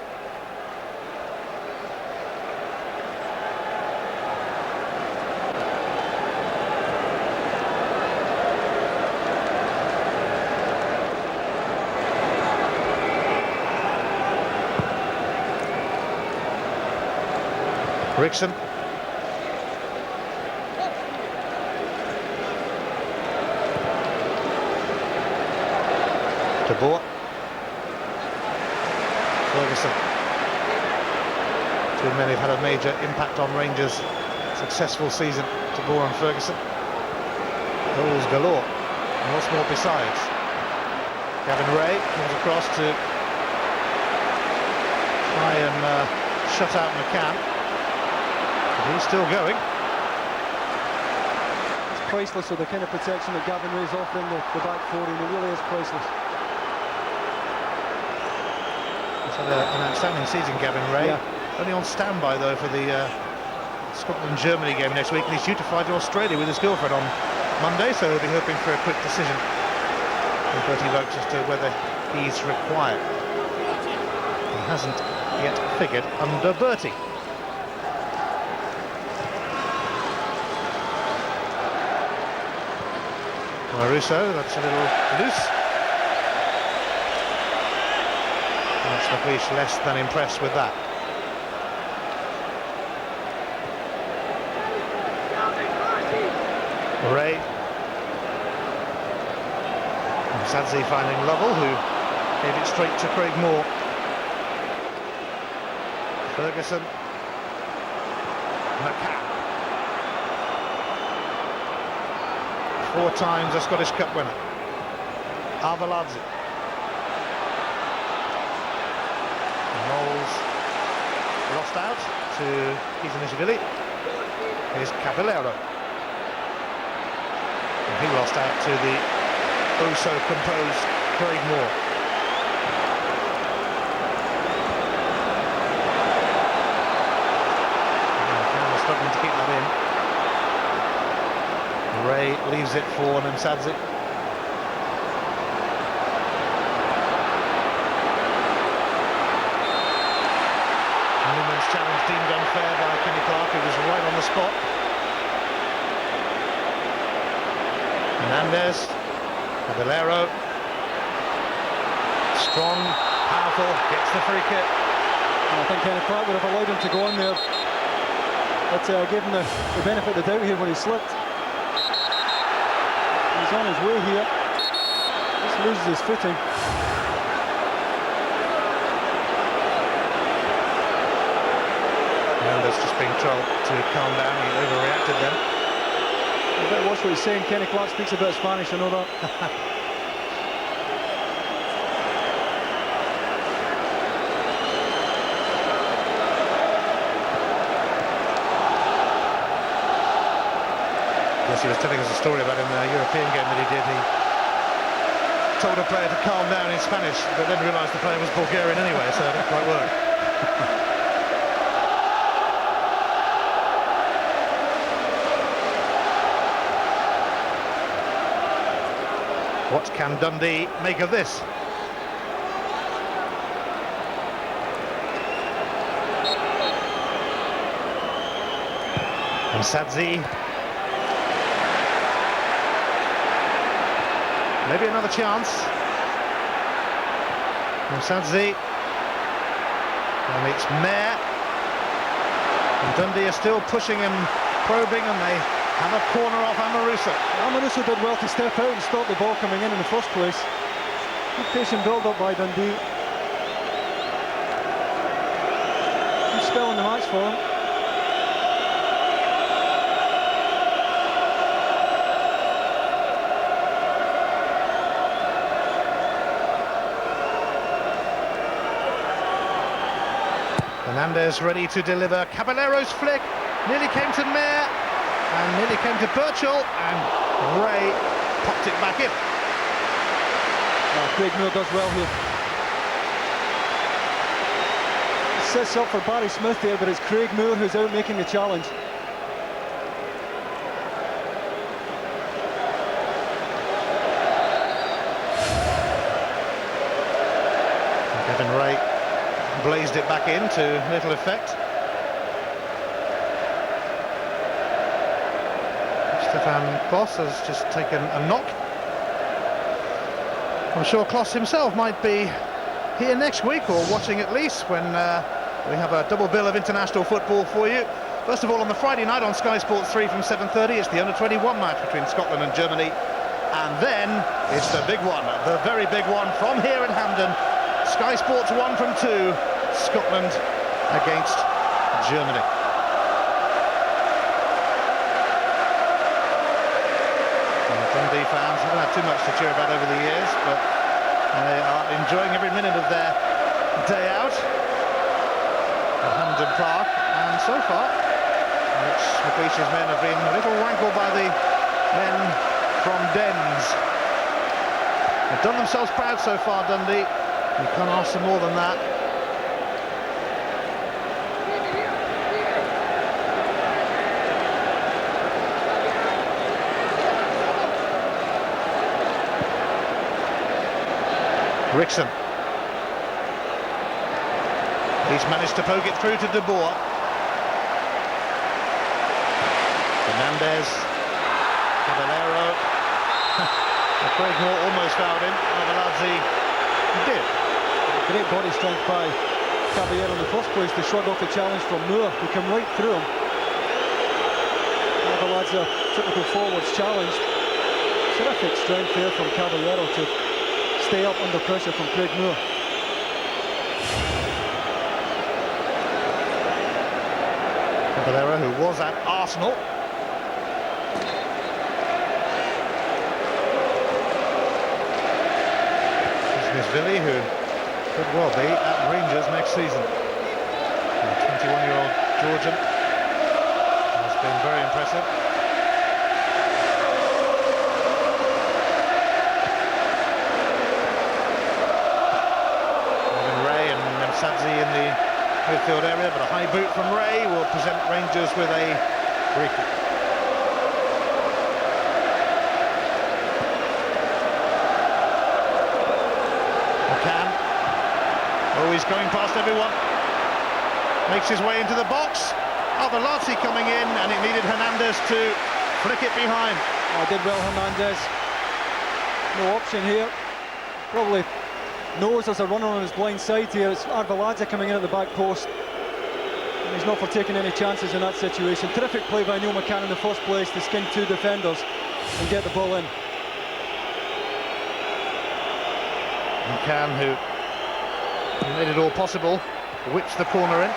Rickson. De Boer. Ferguson. Two men who've had a major impact on Rangers' successful season. De Boer and Ferguson. Goals galore, and lots more besides. Gavin Ray comes across to try and shut out McCann. But he's still going. It's priceless with the kind of protection that Gavin Ray's offering the back four, and it really is priceless. He's had an outstanding season, Gavin Ray. Yeah. Only on standby though for the Scotland-Germany game next week, and he's due to fly to Australia with his girlfriend on Monday, so he'll be hoping for a quick decision from Bertie Vogts as to whether he's required. He hasn't yet figured under Bertie. Maruso, that's a little loose. Alex McLeish less than impressed with that. Ray. Sadzi finding Lovell, who gave it straight to Craig Moore. Ferguson. McCann. 4 times a Scottish Cup winner. Arveladze. Knowles lost out to Kizanishvili. Here's Caballero. And he lost out to the oh-so-composed Craig Moore. Struggling to keep that in. Ray leaves it for Namsadze. Newman's challenge deemed unfair by Kenny Clark, who was right on the spot. Hernandez, Caballero, strong, powerful, gets the free kick. And I think Kenny Clark would have allowed him to go on there. But gave him the benefit of the doubt here when he slipped. He's on his way here. Just loses his footing. Hernandez just being told to calm down, he overreacted then. You better watch what he's saying. Kenny Clark speaks a bit of Spanish, I know that. He was telling us a story about in the European game that he did. He told a player to calm down in Spanish, but then realised the player was Bulgarian anyway, so it didn't quite work. What can Dundee make of this? And Sadzi. Maybe another chance. Sadzi. And it's Mayer. And Dundee are still pushing and probing, and they have a corner off Amoruso. Amoruso did well to step out and stop the ball coming in the first place. Good patient build-up by Dundee. Good spell in the match for him. Hernandez ready to deliver. Caballero's flick nearly came to Mayer and nearly came to Birchall, and Ray popped it back in. Craig Moore does well here. Sets up for Barry Smith there, but it's Craig Moore who's out making the challenge. Kevin Ray blazed it back in to little effect. Stefan Kloss has just taken a knock. I'm sure Kloss himself might be here next week, or watching at least, when we have a double bill of international football for you. First of all, on the Friday night on Sky Sports 3 from 7:30, it's the under-21 match between Scotland and Germany. And then it's the big one, the very big one from here in Hampden. Sky Sports 1 from 2, Scotland against Germany. Dundee fans haven't had too much to cheer about over the years, but they are enjoying every minute of their day out at Hampden Park. And so far, Mitch McLeish's men have been a little rankled by the men from Dens. They've done themselves proud so far, Dundee. You can't ask for more than that. Rickson. He's managed to poke it through to De Boer. Hernandez. Caballero. Craig Moore almost fouled him. Arveladze did. Great body strength by Caballero in the first place to shrug off the challenge from Moore, who came right through him. Arveladze, typical forwards challenged. Terrific strength there from Caballero to stay up under pressure from Craig Moore. Caballero, who was at Arsenal. Villy, who could well be at Rangers next season. The 21-year-old Georgian has been very impressive. Ray and Nemsadze in the midfield area, but a high boot from Ray will present Rangers with a free kick. Oh, he's going past everyone. Makes his way into the box. Arveladze coming in, and it needed Hernandez to flick it behind. Oh, did well, Hernandez. No option here. Probably knows there's a runner on his blind side here. It's Arveladze coming in at the back post. And he's not for taking any chances in that situation. Terrific play by Neil McCann in the first place to skin two defenders and get the ball in. McCann, who made it all possible, whips the corner in.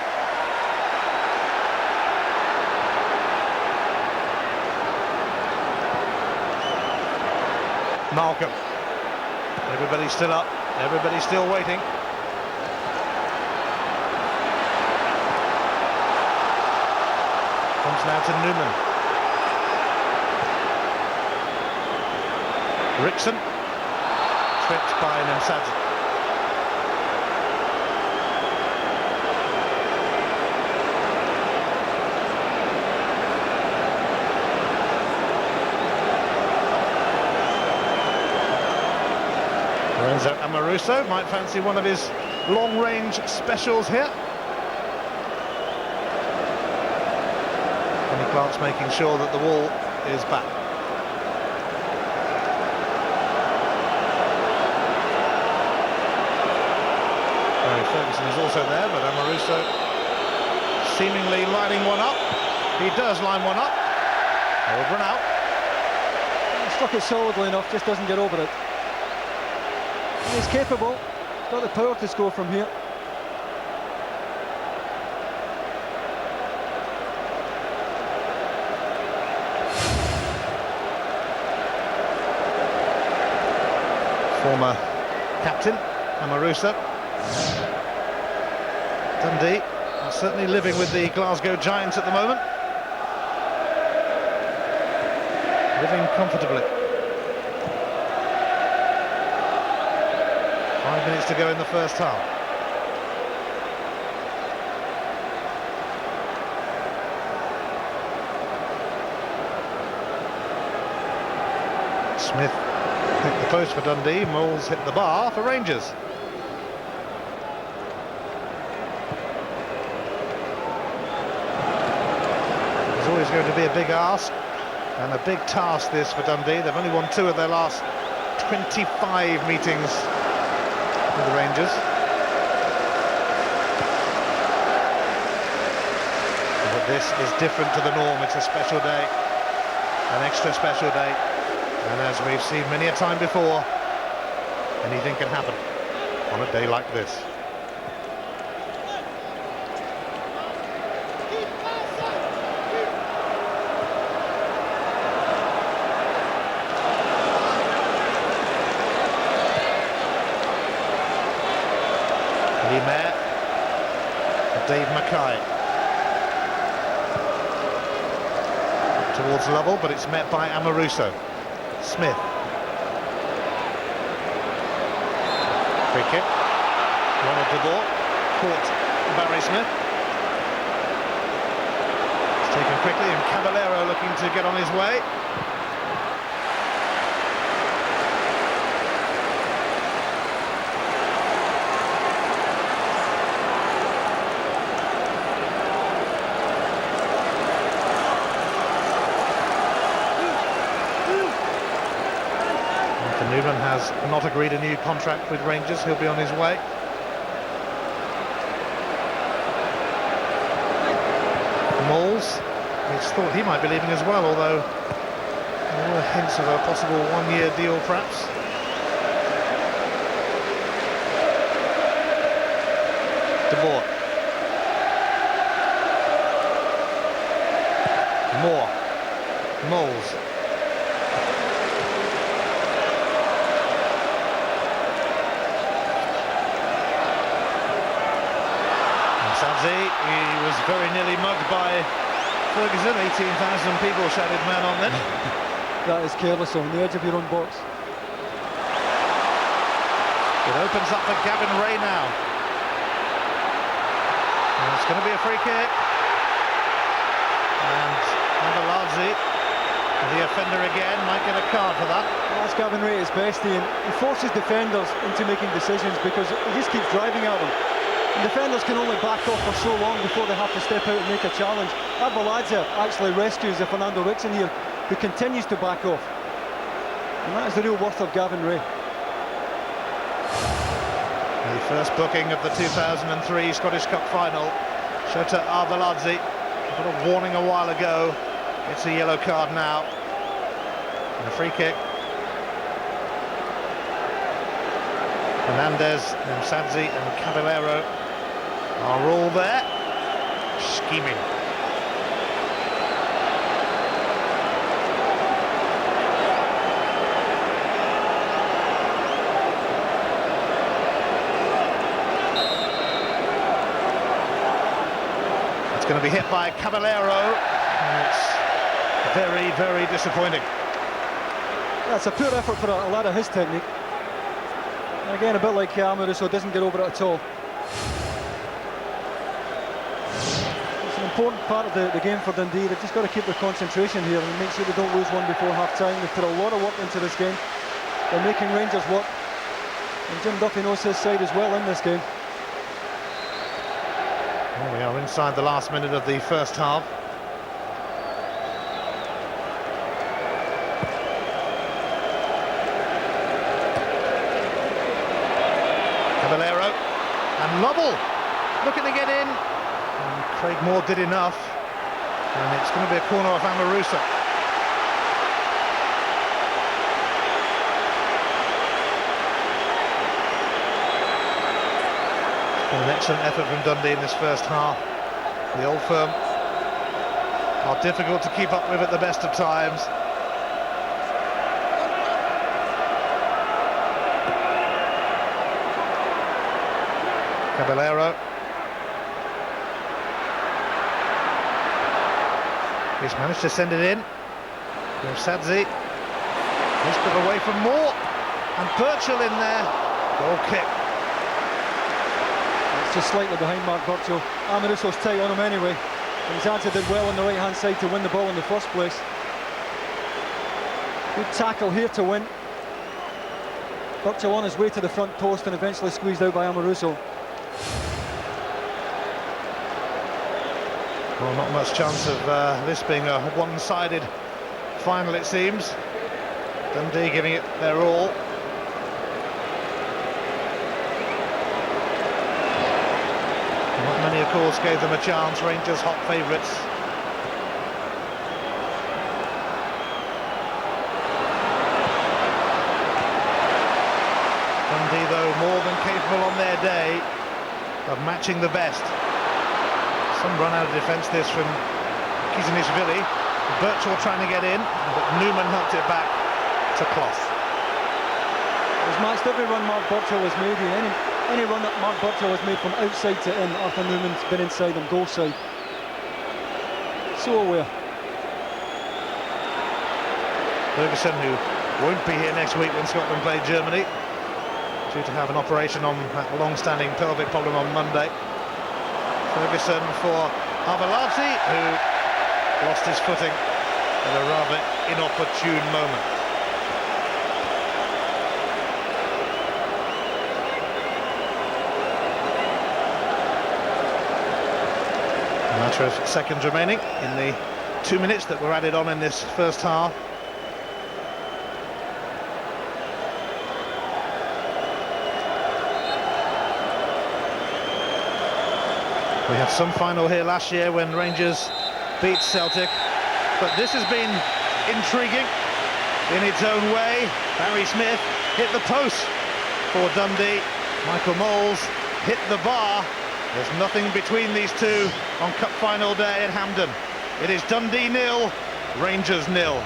Malcolm. Everybody's still up, everybody's still waiting. Comes now to Newman. Rickson. Tripped by Nemsadze. Lorenzo Amoruso might fancy one of his long-range specials here. Kenny Clark's making sure that the wall is back. Barry Ferguson is also there, but Amoruso seemingly lining one up. He does line one up. Over and out. He struck it solidly enough, just doesn't get over it. He's capable, got the power to score from here. Former captain, Amoruso. Dundee are certainly living with the Glasgow Giants at the moment. Living comfortably. 5 minutes to go in the first half. Smith hit the post for Dundee, Moles hit the bar for Rangers. There's always going to be a big ask and a big task this for Dundee. They've only won 2 of their last 25 meetings with the Rangers. But this is different to the norm. It's a special day, an extra special day, and as we've seen many a time before, anything can happen on a day like this. Dave Mackay towards Lovell, but it's met by Amoruso. Smith. Free kick. Ronald de Boer caught Barry Smith. It's taken quickly, and Caballero looking to get on his way. Newman has not agreed a new contract with Rangers. He'll be on his way. Moles, it's thought he might be leaving as well, although there were hints of a possible one-year deal perhaps. to Moore. Moore. Moles. Sadzi, he was very nearly mugged by Ferguson. 18,000 people shouted man on then. That is careless on the edge of your own box. It opens up for Gavin Ray now. And it's going to be a free kick. And Avaladze, the offender again, might get a card for that. That's Gavin Ray at his best, Ian. He forces defenders into making decisions because he just keeps driving at them. And defenders can only back off for so long before they have to step out and make a challenge. Avaladze actually rescues the Fernando Rickson here, who continues to back off. And that is the real worth of Gavin Ray. The first booking of the 2003 Scottish Cup final. Shota Avaladze got a warning a while ago. It's a yellow card now. And a free kick. Hernandez, Msadzi and Caballero are all there, scheming. It's going to be hit by Caballero, and it's very, very disappointing. That's a poor effort for a lad of his technique. And again, a bit like Amoruso, doesn't get over it at all. It's an important part of the game for Dundee. They've just got to keep their concentration here and make sure they don't lose one before half-time. They've put a lot of work into this game. They're making Rangers work. And Jim Duffy knows his side as well in this game. Well, we are inside the last minute of the first half. Caballero and Lovell looking to get in, and Craig Moore did enough, and it's going to be a corner off Amoruso. An excellent effort from Dundee in this first half. The Old Firm are difficult to keep up with at the best of times. Caballero. He's managed to send it in. Msadzi. He's put away from Moore. And Birchall in there. Goal kick. It's just slightly behind Mark Birchall. Amoruso's tight on him anyway. Msadzi did well on the right-hand side to win the ball in the first place. Good tackle here to win. Birchall on his way to the front post and eventually squeezed out by Amoruso. Well, not much chance of this being a one-sided final, it seems. Dundee giving it their all. Not many, of course, gave them a chance. Rangers hot favourites. Dundee, though, more than capable on their day of matching the best. Some run out of defence this from Kizanishvili. Birchall trying to get in, but Newman helped it back to Clough. He's matched every run Mark Birchall has made here. Any run that Mark Birchall has made from outside to in, Arthur Newman's been inside on goal side. So aware. Ferguson, who won't be here next week when Scotland play Germany, due to have an operation on that long-standing pelvic problem on Monday. Ferguson for Avaladze, who lost his footing at a rather inopportune moment. A matter of seconds remaining in the 2 minutes that were added on in this first half. We had some final here last year when Rangers beat Celtic, but this has been intriguing in its own way. Barry Smith hit the post for Dundee. Michael Moles hit the bar There's nothing between these two on cup final day at Hampden. It is Dundee 0, Rangers 0.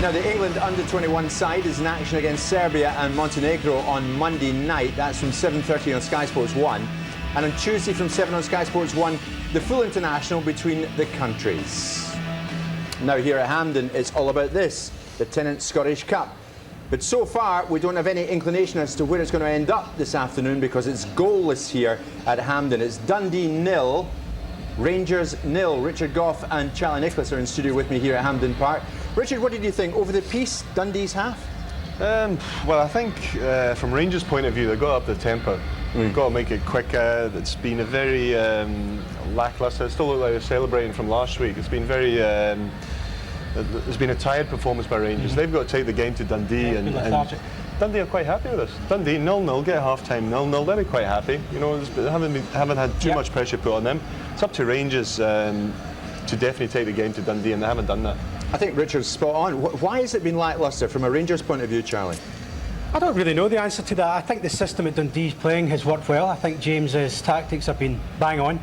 Now, the England under-21 side is in action against Serbia and Montenegro on Monday night. That's from 7:30 on Sky Sports 1. And on Tuesday from 7 on Sky Sports 1, the full international between the countries. Now, here at Hampden, it's all about this, the Tennant Scottish Cup. But so far, we don't have any inclination as to where it's going to end up this afternoon because it's goalless here at Hampden. It's Dundee 0, Rangers 0. Richard Gough and Charlie Nicholas are in studio with me here at Hampden Park. Richard, what did you think? Over the piece, Dundee's half? Well, I think from Rangers' point of view, they've got up the tempo. We've got to make it quicker. It's been a very lacklustre. It still looks like they're celebrating from last week. It's been very... there's been a tired performance by Rangers. They've got to take the game to Dundee. Yeah, and Dundee are quite happy with us. Dundee 0-0, get half-time 0-0. They'll be quite happy. You know, they haven't had too much pressure put on them. It's up to Rangers to definitely take the game to Dundee, and they haven't done that. I think Richard's spot on. Why has it been lacklustre from a Rangers point of view, Charlie? I don't really know the answer to that. I think the system that Dundee's playing has worked well. I think James's tactics have been bang on.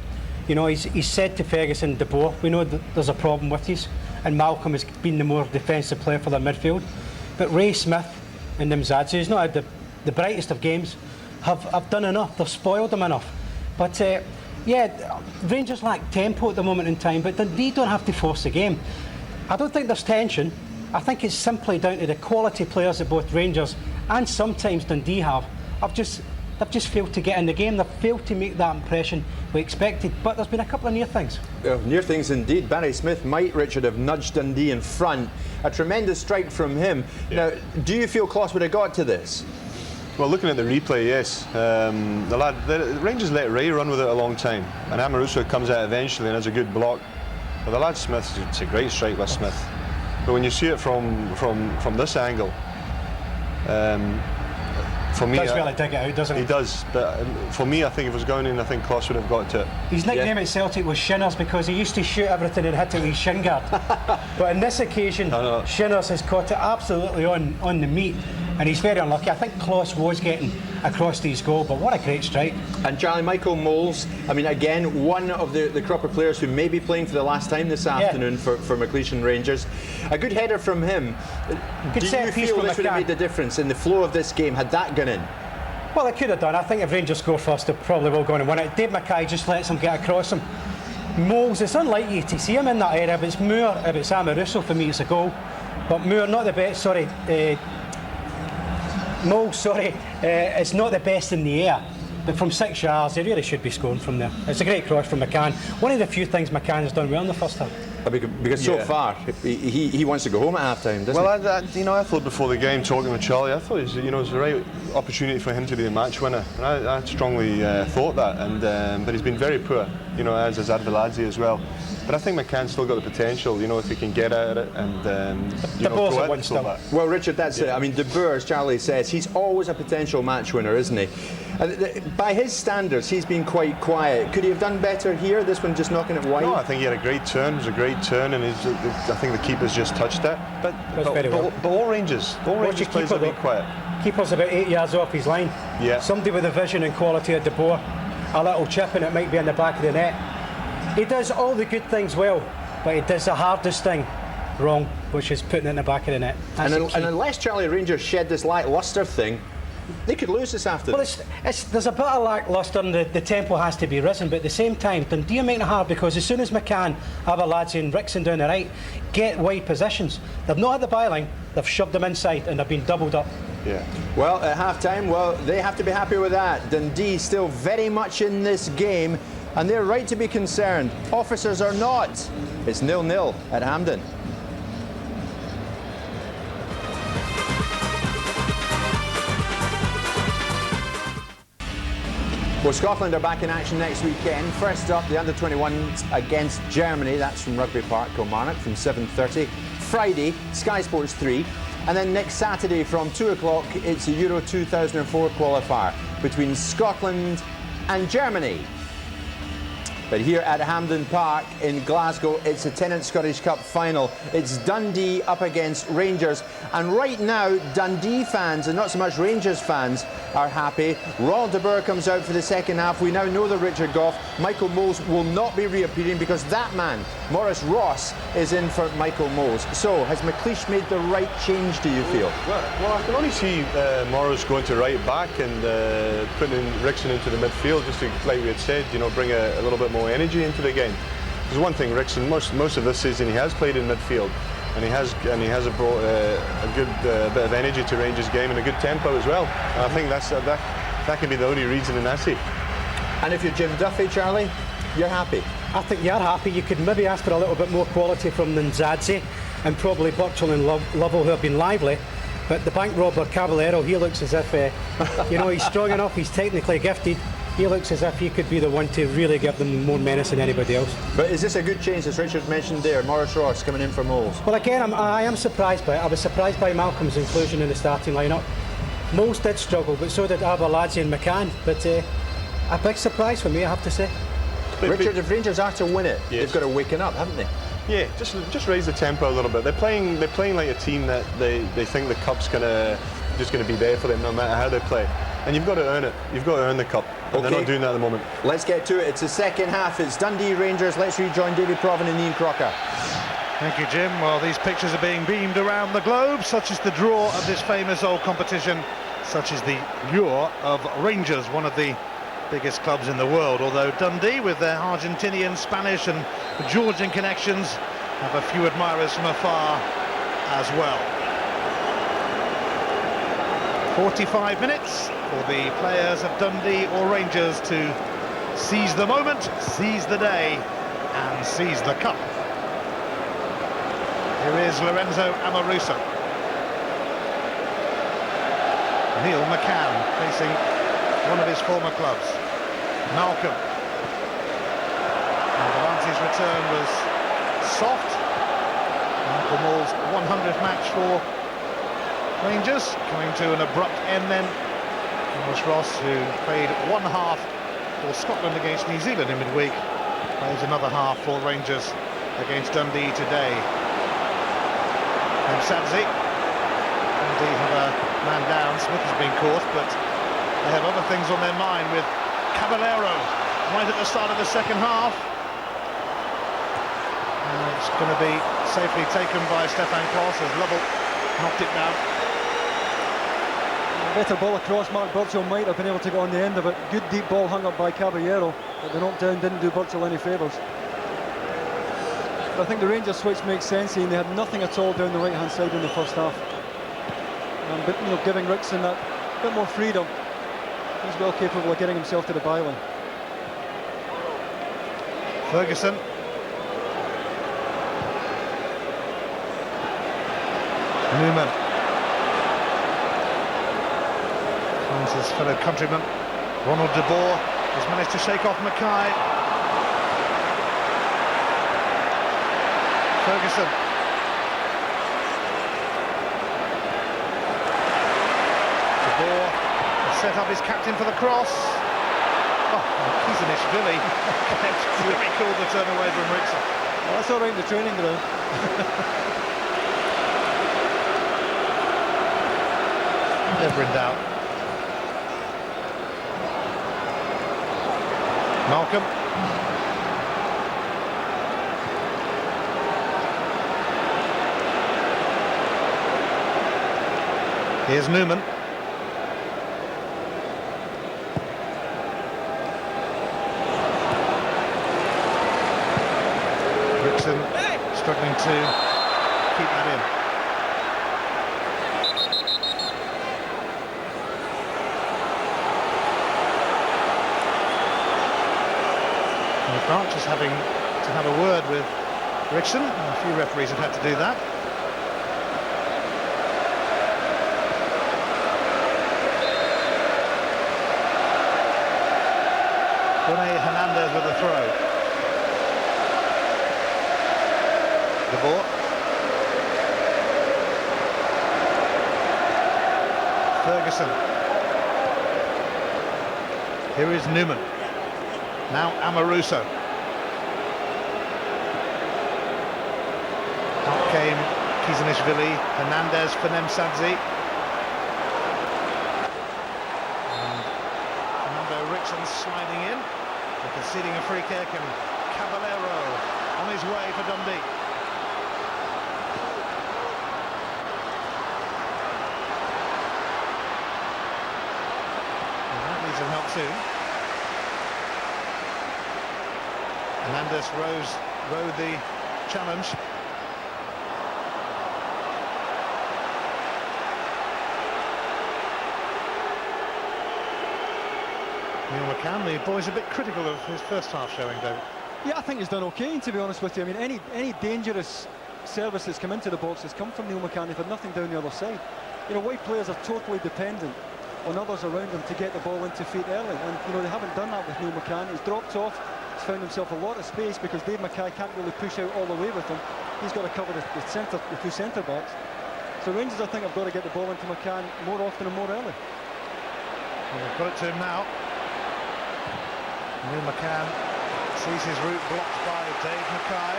You know, he's said to Ferguson, De Boer, we know that there's a problem with you, and Malcolm has been the more defensive player for their midfield. But Ray Smith and Nimzadze, who's not had the brightest of games, have done enough. They've spoiled them enough. But yeah, Rangers lack tempo at the moment in time, but Dundee don't have to force the game. I don't think there's tension. I think it's simply down to the quality players that both Rangers and sometimes Dundee have. They've just failed to get in the game. They've failed to make that impression we expected. But there's been a couple of near things. Near things indeed. Barry Smith might, Richard, have nudged Dundee in front. A tremendous strike from him. Yeah. Now, do you feel Kloss would have got to this? Well, looking at the replay, yes. The Rangers let Ray run with it a long time, and Amoruso comes out eventually and has a good block. But the lad Smith, it's a great strike by Smith. But when you see it from this angle, for me, he does really dig it out, doesn't he? He does, but for me, I think if it was going in, I think Kloss would have got to it. His nickname at Celtic was Shinners because he used to shoot everything and hit it with his shin guard. But on this occasion, Shinners has caught it absolutely on the meat, and he's very unlucky. I think Kloss was getting across to his goal, but what a great strike. And Charlie, Michael Moles, I mean, again, one of the Cropper players who may be playing for the last time this afternoon for McLeish Rangers. A good header from him. Good Do you feel this would have made the difference in the flow of this game had that gone in? Well, it could have done. I think if Rangers score first, they probably will go on and win it. Dave Mackay just lets him get across him. Moles, it's unlikely to see him in that area, but it's Moore, if it's Amoruso, for me it's a goal. But Moore, not the best, sorry. Moles, sorry, it's not the best in the air. But from 6 yards, he really should be scoring from there. It's a great cross from McCann. One of the few things McCann has done well in the first half. Because so far, he wants to go home at half-time, doesn't he? I thought before the game, talking with Charlie, I thought it was the right opportunity for him to be the match winner. And I strongly thought that, and but he's been very poor, as is Adviladze as well. But I think McCann's still got the potential, if he can get at it and the ball's at one still. Well, Richard, that's it. I mean, De Boer, as Charlie says, he's always a potential match winner, isn't he? By his standards, he's been quite quiet. Could he have done better here? This one just knocking it wide? No, I think he had a great turn. It was a great turn, and I think the keeper's just touched it. But all Rangers players have been quiet. Keeper's about 8 yards off his line. Yeah. Somebody with the vision and quality of De Boer. A little chip and it might be in the back of the net. He does all the good things well, but he does the hardest thing wrong, which is putting it in the back of the net. And unless Charlie Rangers shed this lacklustre thing, they could lose this afternoon. Well, there's a bit of lacklustre and the tempo has to be risen, but at the same time, Dundee are making it hard because as soon as McCann, Adviladze and Rickson down the right get wide positions, they've not had the byline, they've shoved them inside and they've been doubled up. Yeah. Well, at half-time, they have to be happy with that. Dundee still very much in this game, and they're right to be concerned. Officers are not. It's 0-0 at Hampden. Well, Scotland are back in action next weekend. First up, the under-21s against Germany. That's from Rugby Park, Kilmarnock, from 7:30. Friday, Sky Sports 3. And then next Saturday from 2 o'clock, it's the Euro 2004 qualifier between Scotland and Germany. But here at Hampden Park in Glasgow, it's the Tennent Scottish Cup final. It's Dundee up against Rangers. And right now, Dundee fans, and not so much Rangers fans, are happy. Royal de Boer comes out for the second half. We now know that Richard Gough, Michael Moles will not be reappearing because that man, Maurice Ross, is in for Michael Moles. So, has McLeish made the right change, do you feel? Well, I can only see Morris going to right back and putting Rickson into the midfield, just to, like we had said, you know, bring a little bit more energy into the game. There's one thing, Rickson, most of this season he has played in midfield, and he has brought a good bit of energy to Rangers' game and a good tempo as well. And I think that can be the only reason in that. And if you're Jim Duffy, Charlie, you're happy? I think you're happy. You could maybe ask for a little bit more quality from Nzadze and probably Burchell and Lovell, who have been lively. But the bank robber Caballero, he looks as if, you know, he's strong enough, he's technically gifted. He looks as if he could be the one to really give them more menace than anybody else. But is this a good change, as Richard mentioned there, Maurice Ross coming in for Moles? Well, again, I am surprised by it. I was surprised by Malcolm's inclusion in the starting lineup. Moles did struggle, but so did Aberladze and McCann. But a big surprise for me, I have to say. Richard, if Rangers are to win it, they've got to waken up, haven't they? Yeah, just raise the tempo a little bit. They're playing like a team that they think the cup's just gonna be there for them no matter how they play. And you've got to earn it. You've got to earn the cup. And they're not doing that at the moment. Let's get to it. It's the second half. It's Dundee Rangers. Let's rejoin David Provan and Ian Crocker. Thank you, Jim. Well, these pictures are being beamed around the globe. Such is the draw of this famous old competition. Such is the lure of Rangers, one of the biggest clubs in the world. Although Dundee, with their Argentinian, Spanish and Georgian connections, have a few admirers from afar as well. 45 minutes for the players of Dundee or Rangers to seize the moment, seize the day and seize the cup. Here is Lorenzo Amoruso. Neil McCann facing one of his former clubs. Malcolm. And Valante's return was soft. Michael Moore's 100th match for Rangers, coming to an abrupt end then. Maurice Ross, who played one half for Scotland against New Zealand in midweek, plays another half for Rangers against Dundee today. Nzadze. Dundee have a man down. Smith has been caught, but they have other things on their mind with Caballero right at the start of the second half. And it's going to be safely taken by Stefan Klos as Lovell knocked it down. Better ball across. Mark Burchell might have been able to get on the end of it. Good deep ball hung up by Caballero, but the knockdown didn't do Burchell any favours. But I think the Rangers switch makes sense, and they had nothing at all down the right-hand side in the first half. But, you know, giving Rickson that bit more freedom, he's well capable of getting himself to the byline. Ferguson. Newman. Finds his fellow countryman. Ronald de Boer has managed to shake off Mackay. Ferguson. De Boer has set up his captain for the cross. Oh, Kizanishvili kept very cool to turn away from Rickson. Well, that's all right in the training ground. Never in doubt. Malcolm. Here's Newman. Rickson struggling to keep that in. Branch is having to have a word with Rickson. A few referees have had to do that. Rene Hernandez with a throw. De Boer. Ferguson. Here is Newman. Now Amoruso. Kizanishvili, Hernandez for Nemsadze. And Fernando Rickson sliding in. They're conceding a free kick, and Caballero on his way for Dundee. And that needs some help soon. Hernandez rode the challenge. Neil McCann, the boy's a bit critical of his first half showing, David. Yeah, I think he's done okay, to be honest with you. I mean, any dangerous service that's come into the box has come from Neil McCann. They've had nothing down the other side. You know, White players are totally dependent on others around them to get the ball into feet early, and you know they haven't done that with Neil McCann. He's dropped off. He's found himself a lot of space because Dave Mackay can't really push out all the way with him. He's got to cover the two centre backs. So Rangers, I think, have got to get the ball into McCann more often and more early. Well, they've got it to him now. Neil McCann sees his route blocked by Dave Mackay.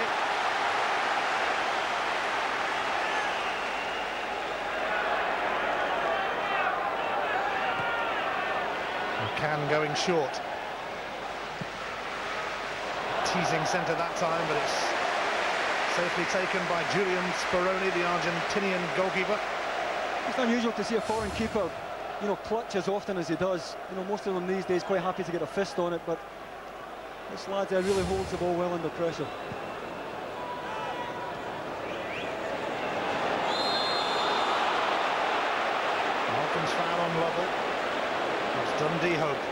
McCann going short. Teasing centre that time, but it's safely taken by Julian Speroni, the Argentinian goalkeeper. It's unusual to see a foreign keeper, you know, clutch as often as he does. You know, most of them these days quite happy to get a fist on it, but this lad there really holds the ball well under pressure. Malcolm's foul on Lovell. That's Dundee hope.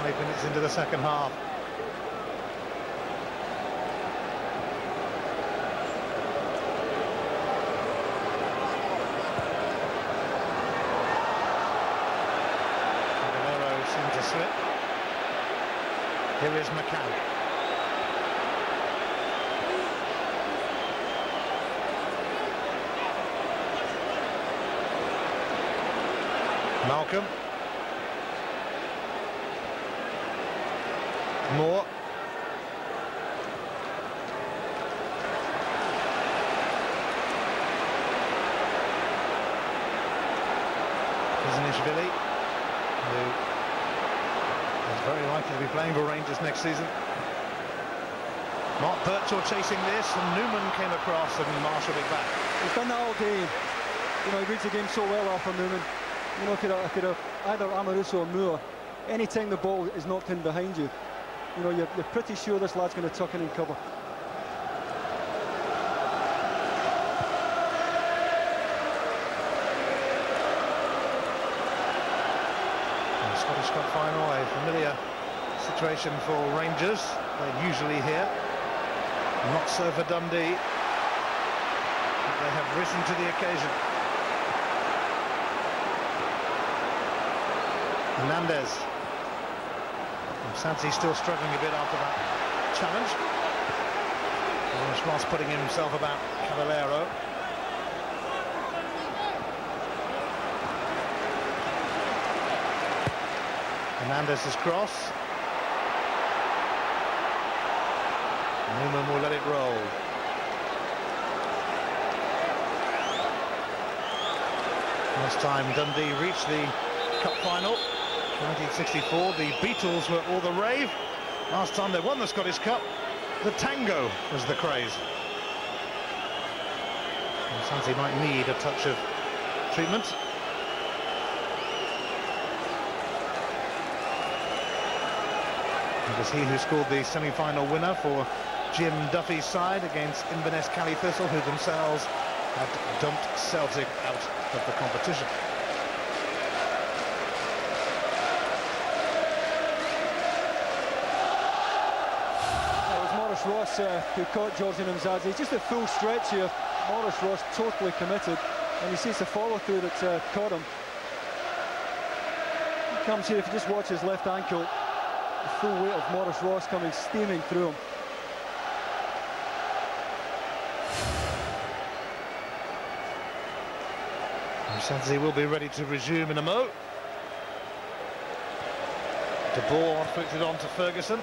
5 minutes into the second half. Slip. Here is McCann. Malcolm. Moore. Kizanishvili, who very likely to be playing for Rangers next season. Mark Birchall chasing this, and Newman came across and marshalled it back. He's done that all game. You know, he reads the game so well after Newman. You know, if you're either Amoruso or Moore, any time the ball is knocked in behind you, you know, you're pretty sure this lad's going to tuck in and cover. Scottish Cup final, a familiar situation for Rangers. They're usually here. Not so for Dundee. But they have risen to the occasion. Hernandez. Santi still struggling a bit after that challenge. Ross putting himself about Caballero. Hernandez's cross. Newman will let it roll. Last time Dundee reached the cup final, 1964, the Beatles were all the rave. Last time they won the Scottish Cup, the tango was the craze. Santi might need a touch of treatment. It was he who scored the semi-final winner for Jim Duffy's side against Inverness Cally Thistle, who themselves had dumped Celtic out of the competition. It was Maurice Ross who caught Georgian Mzadze. Just a full stretch here. Maurice Ross totally committed, and you see it's the follow-through that caught him. He comes here, if you just watch his left ankle, the full weight of Maurice Ross coming steaming through him. Mzadze will be ready to resume in a mo. De Boer flicked it on to Ferguson.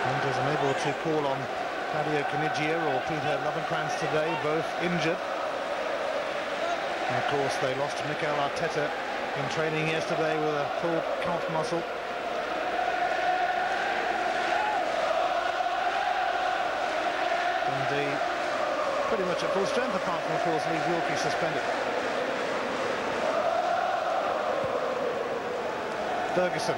Rangers unable to call on Dario Canigia or Peter Lovenkrantz today, both injured. And of course they lost Mikel Arteta in training yesterday with a pulled calf muscle. Dundee pretty much at full strength, apart from of course Lee Wilkie suspended. Ferguson.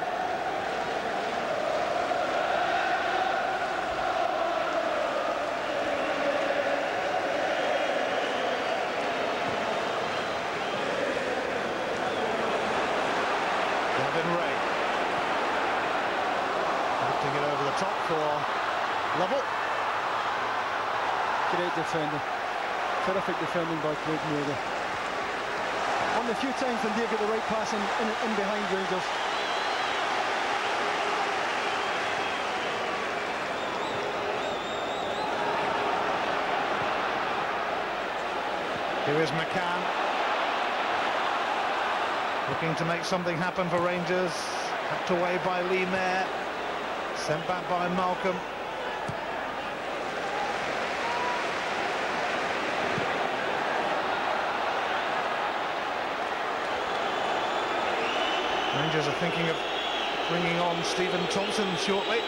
Lifting it over the top for Lovell. Great defending. Terrific defending by Craig Moore. One of the few times Dundee got the right pass in behind Rangers. Here is McCann. Looking to make something happen for Rangers. Hacked away by Lee Mayer. Sent back by Malcolm. Rangers are thinking of bringing on Stephen Thompson shortly.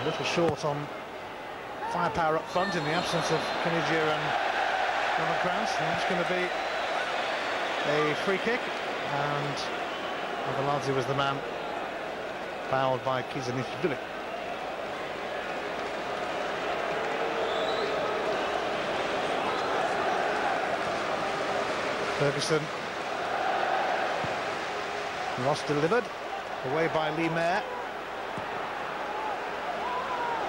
A little short on firepower up front in the absence of Canigia and Lovenkrantz. And it's going to be a free kick, and Arveladze was the man fouled by Kizanishvili. Ferguson. Ross delivered. Away by Lee Mayer.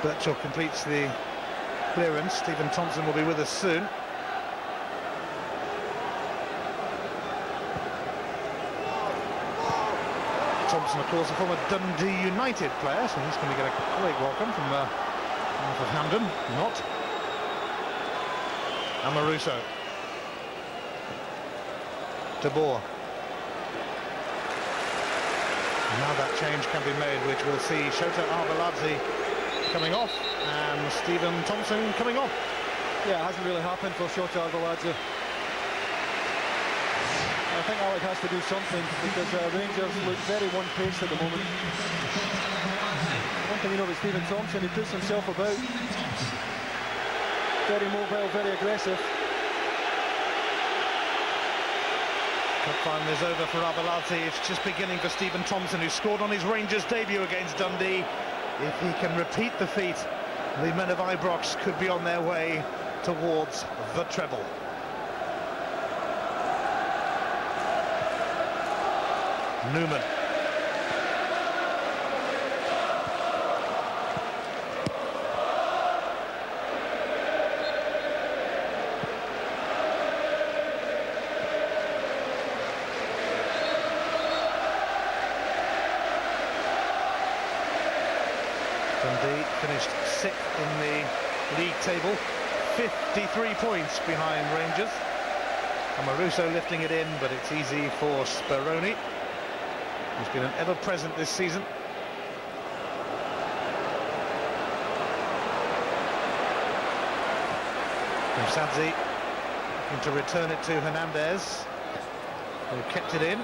Birchall completes the clearance. Stephen Thompson will be with us soon. Thompson, of course, a former Dundee United player, so he's going to get a great welcome from half of Hampden. Not. Amoruso. De Boer. Now that change can be made, which will see Shota Arveladze coming off and Stephen Thompson coming on. Yeah, it hasn't really happened for Shota Arveladze. I think Alec has to do something because Rangers look very one-paced at the moment. One thing you know about Stephen Thompson, he puts himself about. Very mobile, very aggressive. Cup final is over for Arveladze. It's just beginning for Stephen Thompson, who scored on his Rangers debut against Dundee. If he can repeat the feat, the men of Ibrox could be on their way towards the treble. Newman. Dundee finished 6th in the league table, 53 points behind Rangers. Amoruso lifting it in, but it's easy for Speroni. He's been an ever-present this season. Msadzi looking to return it to Hernandez, who kept it in,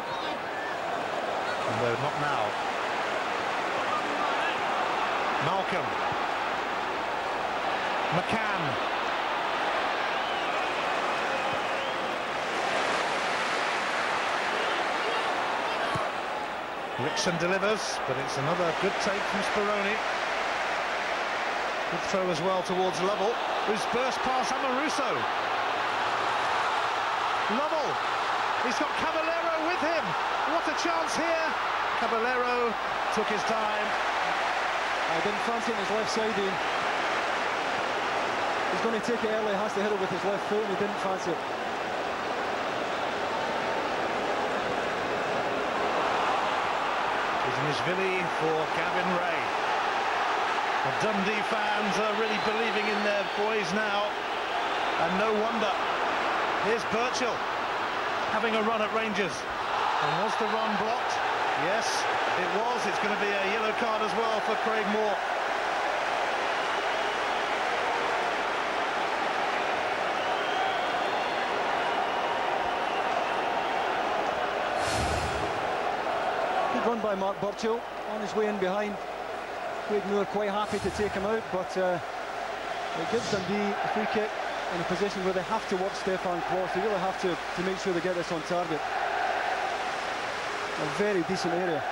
although not now. Malcolm. McCann. Rickson delivers, but it's another good take from Speroni. Good throw as well towards Lovell, who's burst past Amoruso. Lovell, he's got Caballero with him. What a chance here. Caballero took his time. I didn't fancy it on his left side, Ian. He's going to take it early, has to hit it with his left foot, and he didn't fancy it. Kizanishvili for Gavin Ray. The Dundee fans are really believing in their boys now, and no wonder. Here's Birchall having a run at Rangers, and was the run blocked? Yes, it was. It's going to be a yellow card as well for Craig Moore. Good run by Mark Burchill on his way in behind. Craig Moore quite happy to take him out, but it gives Dundee a free kick in a position where they have to watch Stefan Klos. They really have to make sure they get this on target. A very decent area.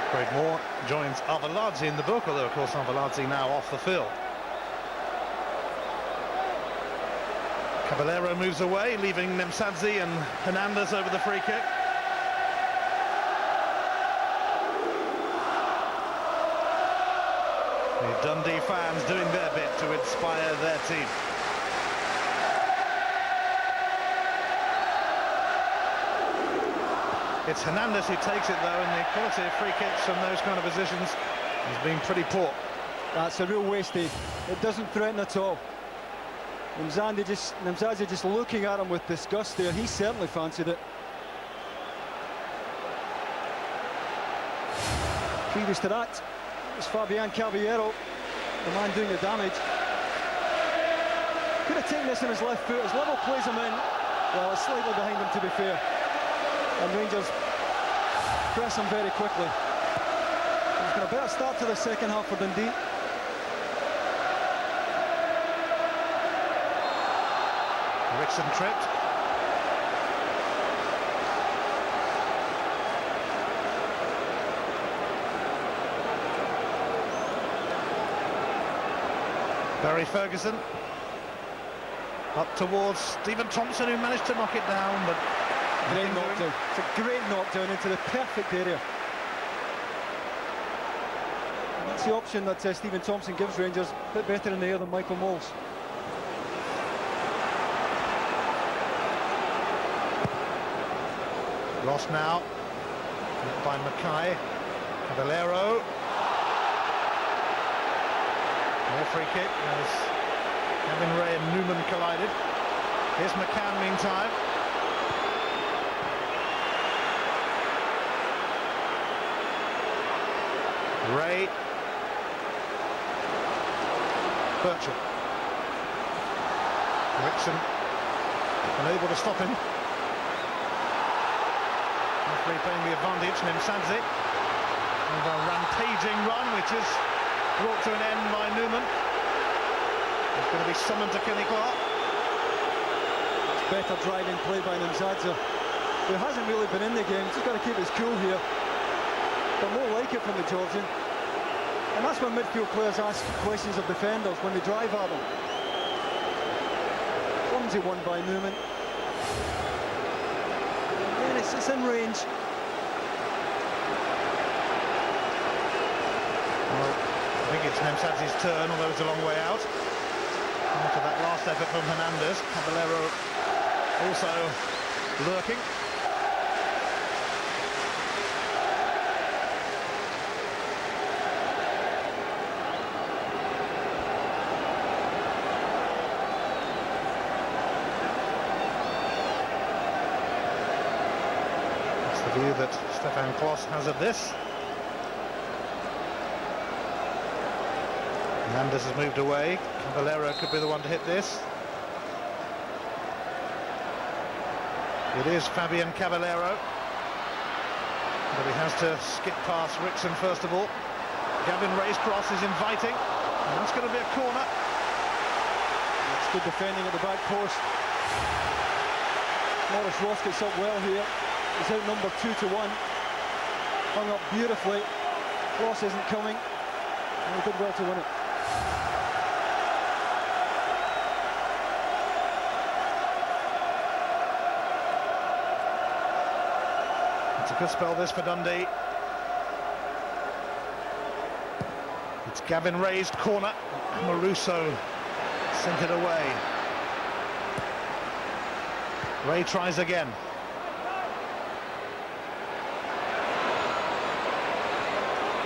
Craig Moore joins Arveladze in the book, although of course Arveladze now off the field. Caballero moves away, leaving Nemsadze and Hernandez over the free kick. The Dundee fans doing their bit to inspire their team. It's Hernandez who takes it though, and the quality of free kicks from those kind of positions has been pretty poor. That's a real wastage. It doesn't threaten at all. Nemsadze just looking at him with disgust there. He certainly fancied it. Previous to that, it was Fabian Caballero, the man doing the damage. Could have taken this in his left foot. As Level plays him in, well, it's slightly behind him to be fair. And Rangers press him very quickly. It's been a better start to the second half for Dundee. Rickson tripped. Barry Ferguson up towards Stephen Thompson, who managed to knock it down, but Great knockdown. It's a great knockdown into the perfect area. And that's the option that Stephen Thompson gives Rangers. A bit better in the air than Michael Moles. Lost now by Mackay. Caballero. More free kick as Gavin Ray and Newman collided. Here's McCann meantime. Ray. Burchell. Rickson unable to stop him. Referee playing the advantage. Nemsadze with a rampaging run, which is brought to an end by Newman. He's going to be summoned to Kenny Clark. Better driving play by Nemsadze, who hasn't really been in the game. He's just got to keep his cool here. But more like it from the Georgian. And that's when midfield players ask questions of defenders when they drive at them. Clumsy one by Newman. And it's in range. Well, I think it's Nemsadze's turn, although it's a long way out. After that last effort from Hernandez, Caballero also lurking. That's the view that Stefan Klos has of this. Hernandez has moved away. Caballero could be the one to hit this. It is Fabian Caballero, but he has to skip past Rickson first of all. Gavin Ray's cross is inviting, and that's going to be a corner. It's good defending at the back post. Morris Ross gets up well here. He's outnumbered 2-1. Hung up beautifully. Ross isn't coming, and he did well to win it. It's a good spell this for Dundee. It's Gavin Ray's corner. Maruso sent it away. Ray tries again.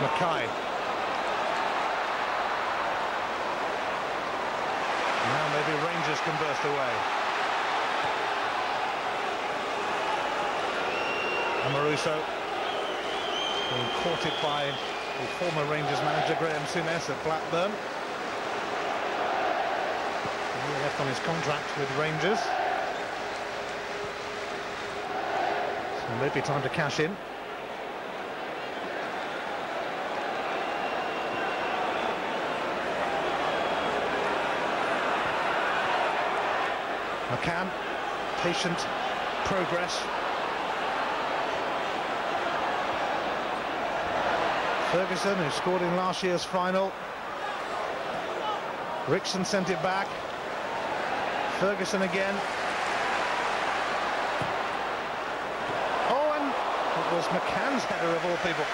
Mackay. Now maybe Rangers can burst away. Amoruso being courted by the former Rangers manager Graham Souness at Blackburn. He left on his contract with Rangers, so maybe time to cash in. McCann, patient progress. Ferguson, who scored in last year's final. Rickson sent it back. Ferguson again. Oh, and it was McCann's header of all people.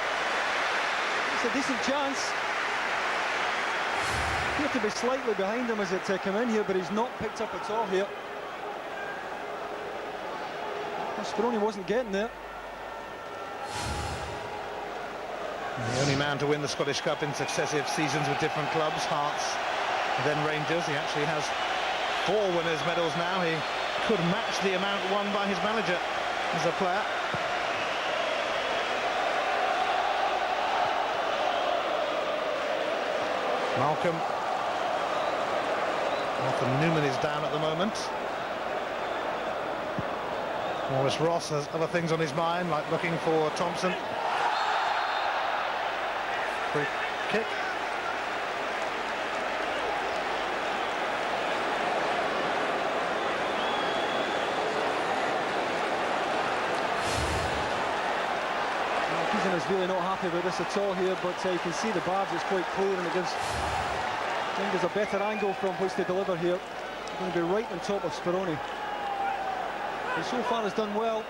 It's a decent chance. He had to be slightly behind him as it came in here, but he's not picked up at all here. Speroni wasn't getting there. The only man to win the Scottish Cup in successive seasons with different clubs, Hearts, then Rangers. He actually has 4 winners' medals now. He could match the amount won by his manager as a player. Malcolm. Arthur Newman is down at the moment. Maurice Ross has other things on his mind, like looking for Thompson. Free kick. Keegan is really not happy with this at all here, but you can see the barbs, it's quite clear, and it gives Rangers a better angle from which to deliver here. It's going to be right on top of Speroni. He so far has done well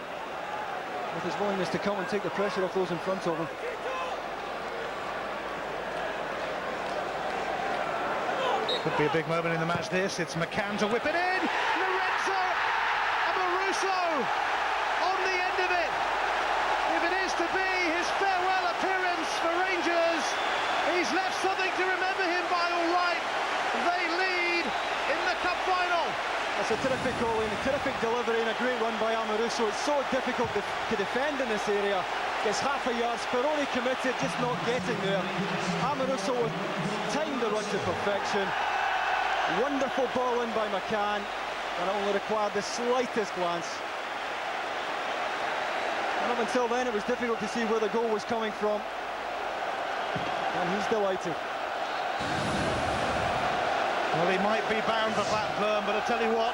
with his willingness to come and take the pressure off those in front of him. Could be a big moment in the match this. It's McCann to whip it in. Lorenzo Amoruso on the end of it. If it is to be his farewell appearance for Rangers, he's left something to remember him by, all right. They lead in the cup final. That's a terrific goal and a terrific delivery and a great run by Amoruso. It's so difficult to defend in this area. Gets half a yard. Speroni committed, just not getting there. Amoruso timed the run to perfection. Wonderful ball in by McCann, and it only required the slightest glance. And up until then, it was difficult to see where the goal was coming from. And he's delighted. Well, he might be bound for Blackburn, but I tell you what,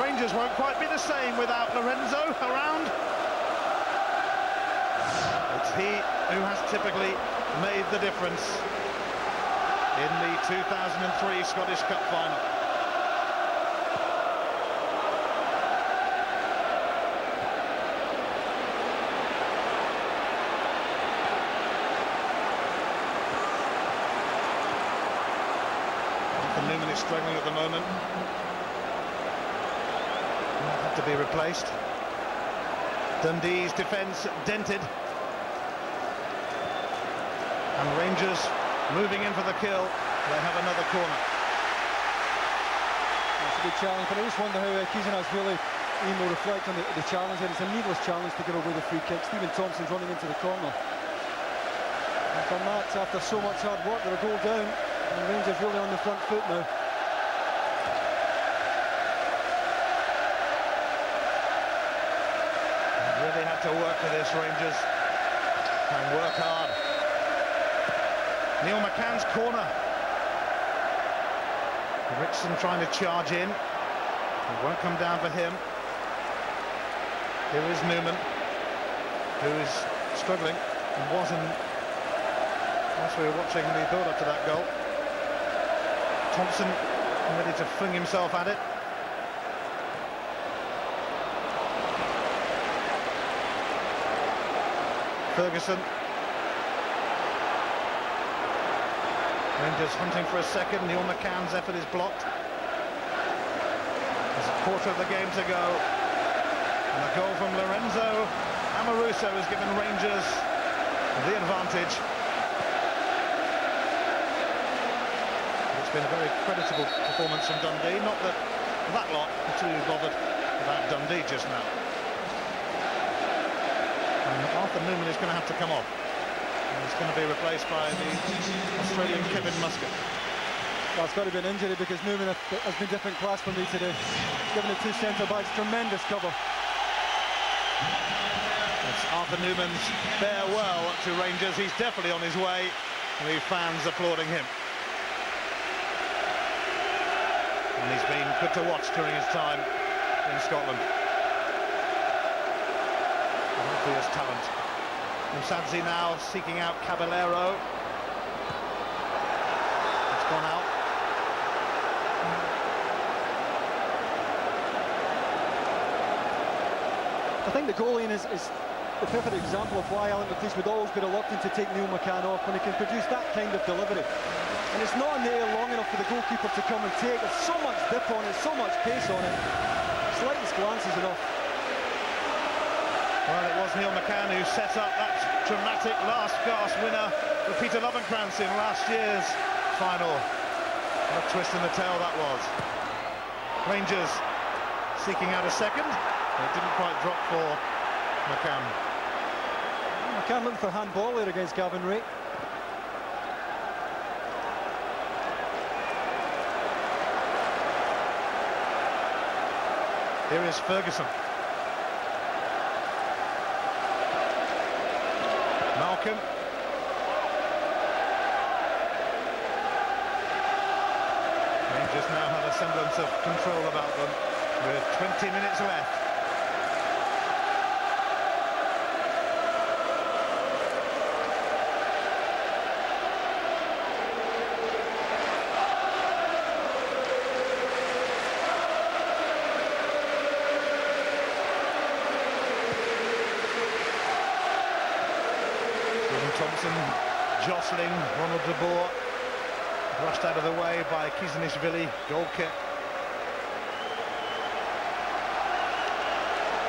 Rangers won't quite be the same without Lorenzo around. It's he who has typically made the difference in the 2003 Scottish Cup final. Newman is struggling at the moment. Might have to be replaced. Dundee's defence dented. And Rangers moving in for the kill. They have another corner. That's a good challenge, but I just wonder how Kizun's really will reflect on the challenge. And it's a needless challenge to give away the free kick. Stephen Thompson's running into the corner. And from that, after so much hard work, they're a goal down. And Rangers really on the front foot now. They really had to work for this, Rangers. And work hard. Neil McCann's corner. Rickson trying to charge in. It won't come down for him. Here is Newman, who is struggling and was in, whilst we were watching the build-up to that goal. Thompson ready to fling himself at it. Ferguson. Rangers hunting for a second. Neil McCann's effort is blocked. There's a quarter of the game to go. And a goal from Lorenzo Amoruso has given Rangers the advantage. It's been a very creditable performance from Dundee. Not that lot are too bothered about Dundee just now. And Arthur Newman is going to have to come off. And he's going to be replaced by the Australian Kevin Muscat. That's got to be an injury, because Newman has been different class for me today. Given the two centre-backs tremendous cover. It's Arthur Newman's farewell to Rangers. He's definitely on his way, and the fans applauding him. And he's been good to watch during his time in Scotland. An obvious talent. Msadzi now seeking out Caballero. It's gone out. I think the goalie is the perfect example of why Alan McLeish would always be reluctant to take Neil McCann off, when he can produce that kind of delivery. And it's not in the air long enough for the goalkeeper to come and take. There's so much dip on it, so much pace on it. Slightest glance is enough. Well, it was Neil McCann who set up that dramatic last-gasp winner for Peter Lovenkrantz in last year's final. What a twist in the tail that was. Rangers seeking out a second. It didn't quite drop for McCann. McCann looking for handball there against Gavin Ray. Here is Ferguson. Malcolm. Rangers now have a semblance of control about them with 20 minutes left. Thompson jostling Ronald de Boer, brushed out of the way by Kizanishvili, goal kick.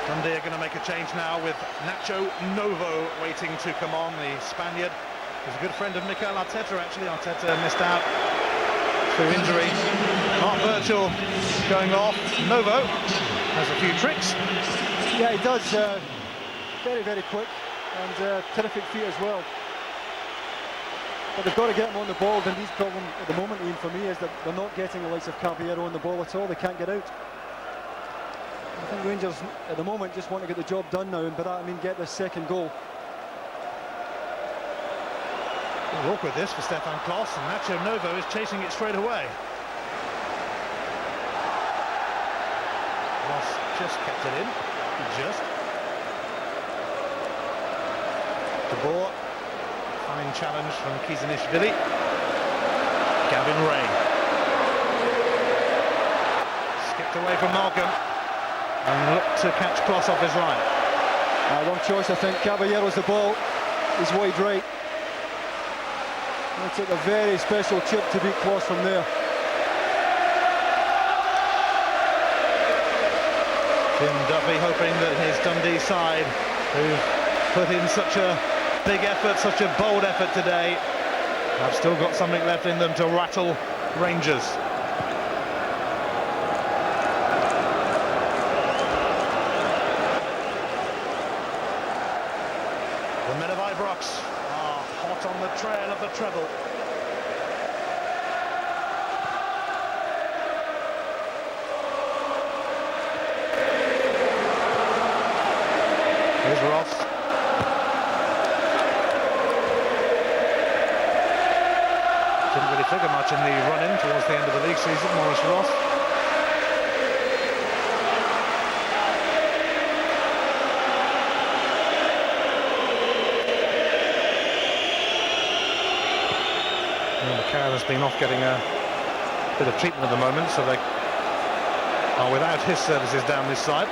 Dundee are going to make a change now with Nacho Novo waiting to come on. The Spaniard is a good friend of Mikel Arteta, actually. Arteta missed out through injury. Mark Birchall going off. Novo has a few tricks. Yeah, he does. Very, very quick, and terrific feet as well. But they've got to get him on the ball. Dundee's problem at the moment, Ian, for me, is that they're not getting the likes of Caballero on the ball at all. They can't get out. I think Rangers, at the moment, just want to get the job done now, and by that I mean get this second goal. Awkward this for Stefan Klos, and Nacho Novo is chasing it straight away. Ross just kept it in, just. De Boer, fine challenge from Kizanishvili. Gavin Ray. Skipped away from Malcolm and looked to catch Klos off his line. Wrong choice, I think. Caballero's the ball. He's wide right. It took a very special chip to beat Klos from there. Jim Duffy hoping that his Dundee side, who've put in such a big effort, such a bold effort today, have still got something left in them to rattle Rangers. The men of Ibrox are hot on the trail of the treble. Here's Ross. Didn't really figure much in the run-in towards the end of the league season, Maurice Ross. McCann has been off getting a bit of treatment at the moment, so they are without his services down this side.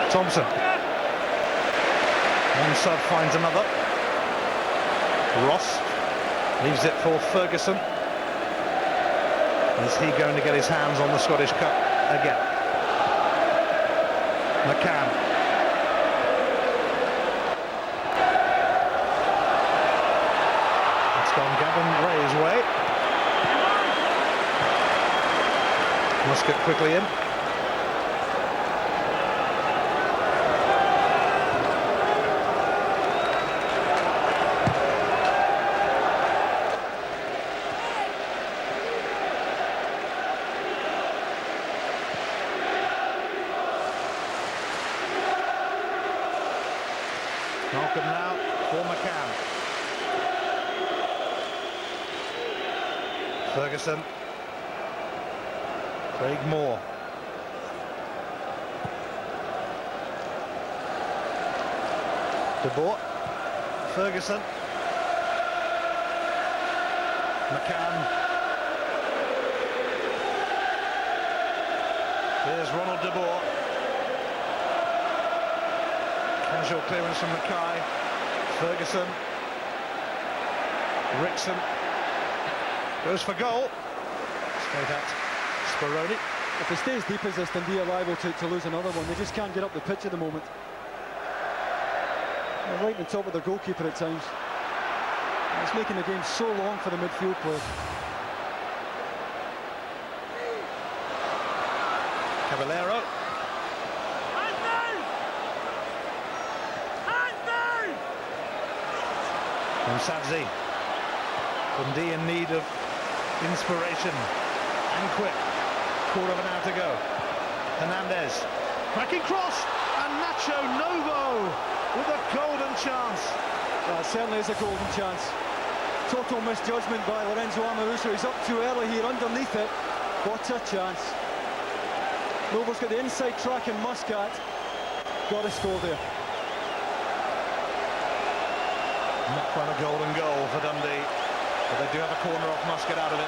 Thompson. One sub finds another. Ross leaves it for Ferguson. Is he going to get his hands on the Scottish Cup again? McCann. It's gone Gavin Ray's way. Muscat quickly in. Malcolm now for McCann. Ferguson. Craig Moore. De Boer. Ferguson. McCann. Here's Ronald De Boer. Casual clearance from Mackay. Ferguson. Rickson. Goes for goal. Straight at Speroni. If it stays deep as this, Dundee are liable to lose another one. They just can't get up the pitch at the moment. They're right on top of their goalkeeper at times. And it's making the game so long for the midfield players. Caballero. From Sadzi. Dundee in need of inspiration and quick. Quarter of an hour to go. Hernandez. Cracking cross. And Nacho Novo with a golden chance. Well, it certainly is a golden chance. Total misjudgment by Lorenzo Amoruso. He's up too early here underneath it. What a chance. Novo's got the inside track and Muscat. Got to score there. Not quite a golden goal for Dundee, but they do have a corner off Muscat out of it.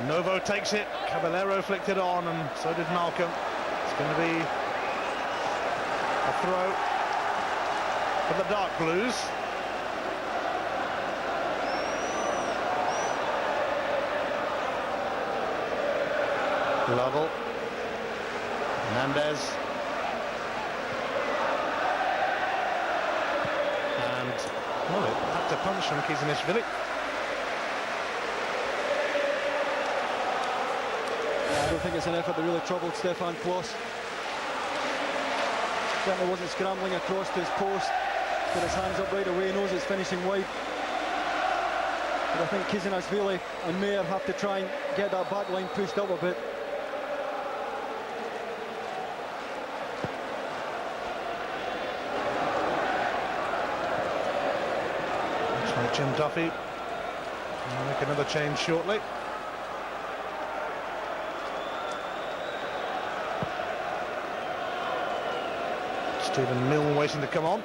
Novo takes it, Caballero flicked it on, and so did Malcolm. It's going to be a throw for the Dark Blues. Lovell. Hernandez. And, well, it had to punch from Kizanishvili. I don't think it's an effort that really troubled Stefan Klos. Certainly wasn't scrambling across to his post. Got his hands up right away, knows it's finishing wide. But I think Kizanishvili and Mayer have to try and get that back line pushed up a bit. Jim Duffy will make another change shortly. Stephen Milne waiting to come on.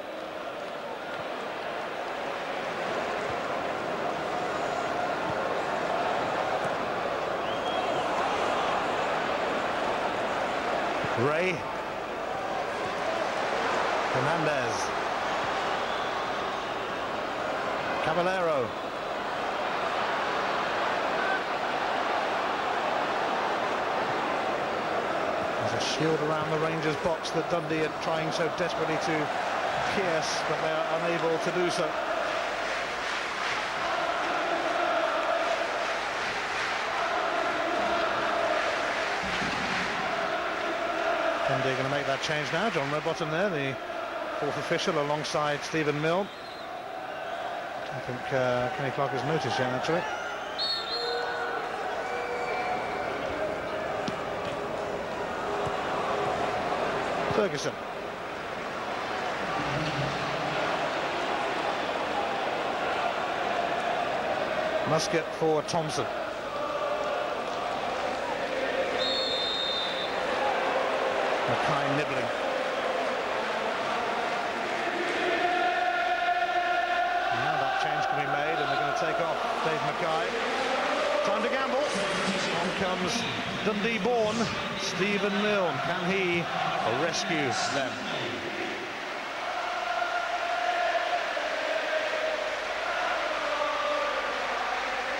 Ray. Hernandez. Caballero. There's a shield around the Rangers box that Dundee are trying so desperately to pierce, but they are unable to do so. Dundee going to make that change now. John Redbottom there, the fourth official, alongside Stephen Milne. I think Kenny Clark has noticed yet, actually. Ferguson. Muscat for Thompson. Mackay nibbling. Change can be made, and they're going to take off Dave Mackay. Time to gamble. On comes Dundee-born Stephen Milne. Can he rescue them?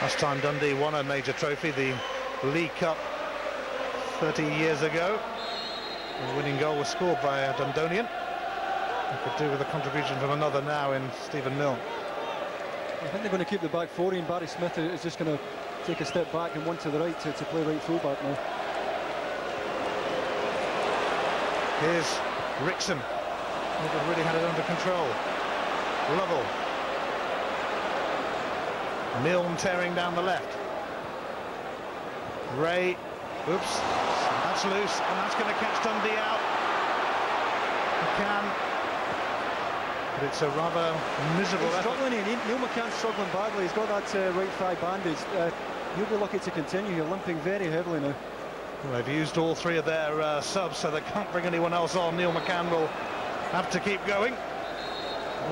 Last time Dundee won a major trophy, the League Cup, 30 years ago. The winning goal was scored by a Dundonian. It could do with a contribution from another now in Stephen Milne. I think they're going to keep the back four, and Barry Smith is just going to take a step back and one to the right to play right full-back now. Here's Rickson. They've really had it under control. Lovell. Milne tearing down the left. Ray. Oops. That's loose, and that's going to catch Dundee out. McCann. But it's a rather miserable He's effort. struggling. Neil McCann's struggling badly. He's got that right thigh bandage. He'll be lucky to continue. He's limping very heavily now. Well, they've used all three of their subs, so they can't bring anyone else on. Neil McCann will have to keep going,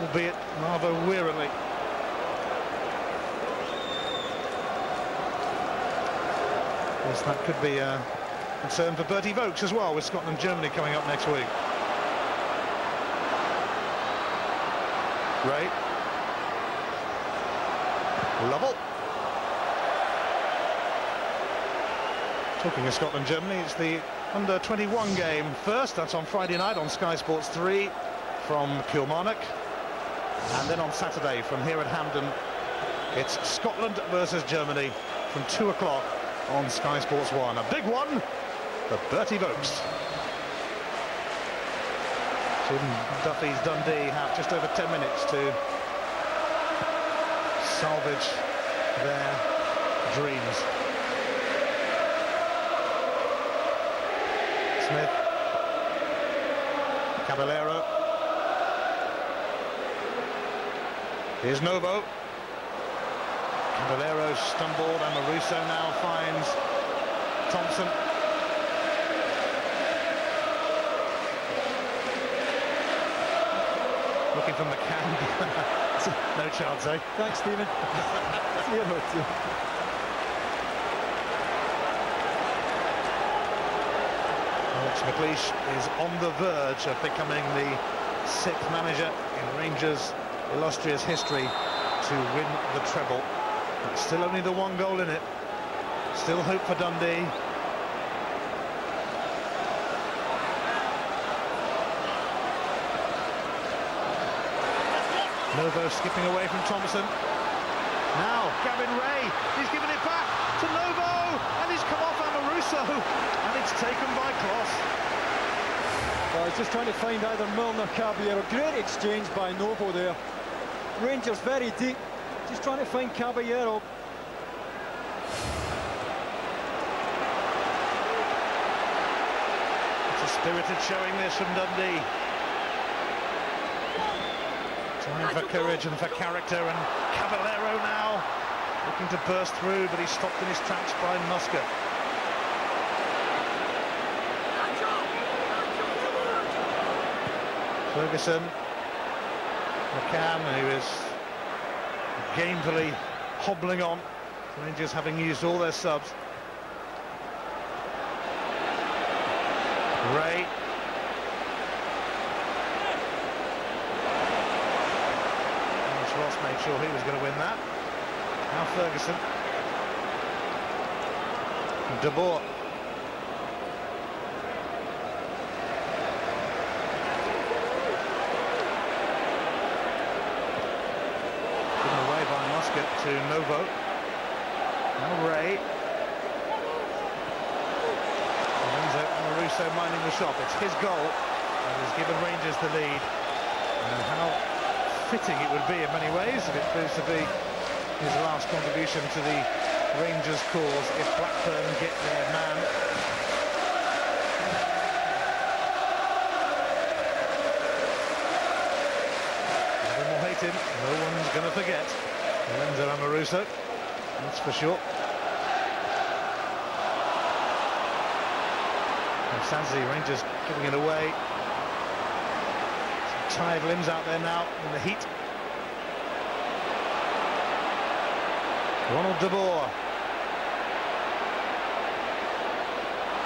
albeit rather wearily. Yes, that could be a concern for Bertie Vokes as well, with Scotland and Germany coming up next week. Ray. Lovell. Talking of Scotland-Germany, it's the under-21 game first. That's on Friday night on Sky Sports 3 from Kilmarnock. And then on Saturday from here at Hampden, it's Scotland versus Germany from 2 o'clock on Sky Sports 1. A big one for Bertie Vokes. Jim Duffy's Dundee have just over 10 minutes to salvage their dreams. Smith, Caballero, here's Novo. Caballero stumbled and Marusso now finds Thompson. Looking for McCann. No chance, eh? Thanks, Stephen. Alex McLeish is on the verge of becoming the 6th manager in Rangers' illustrious history to win the treble. But still only the 1 goal in it. Still hope for Dundee. Novo skipping away from Thompson. Now Gavin Ray, he's given it back to Novo, and he's come off Amaruso, and it's taken by Cross. Well, he's just trying to find either Milner or Caballero. Great exchange by Novo there. Rangers very deep, just trying to find Caballero. It's a spirited showing this from Dundee. Time for courage and for character, and Caballero now looking to burst through, but he's stopped in his tracks by Muscat. Ferguson, McCann, who is gamefully hobbling on, Rangers having used all their subs. Ray. Ross made sure he was going to win that. Now Ferguson. De Boer. Given away by Muscat to Novo. Now Ray. Lorenzo Marusso minding the shot. It's his goal that has given Rangers the lead. And how fitting it would be in many ways if it proves to be his last contribution to the Rangers cause if Blackburn get their man. Everyone will hate him, no one's going to forget Lorenzo Amaruso, that's for sure. And Sansi, Rangers giving it away. Tired limbs out there now in the heat. Ronald De Boer.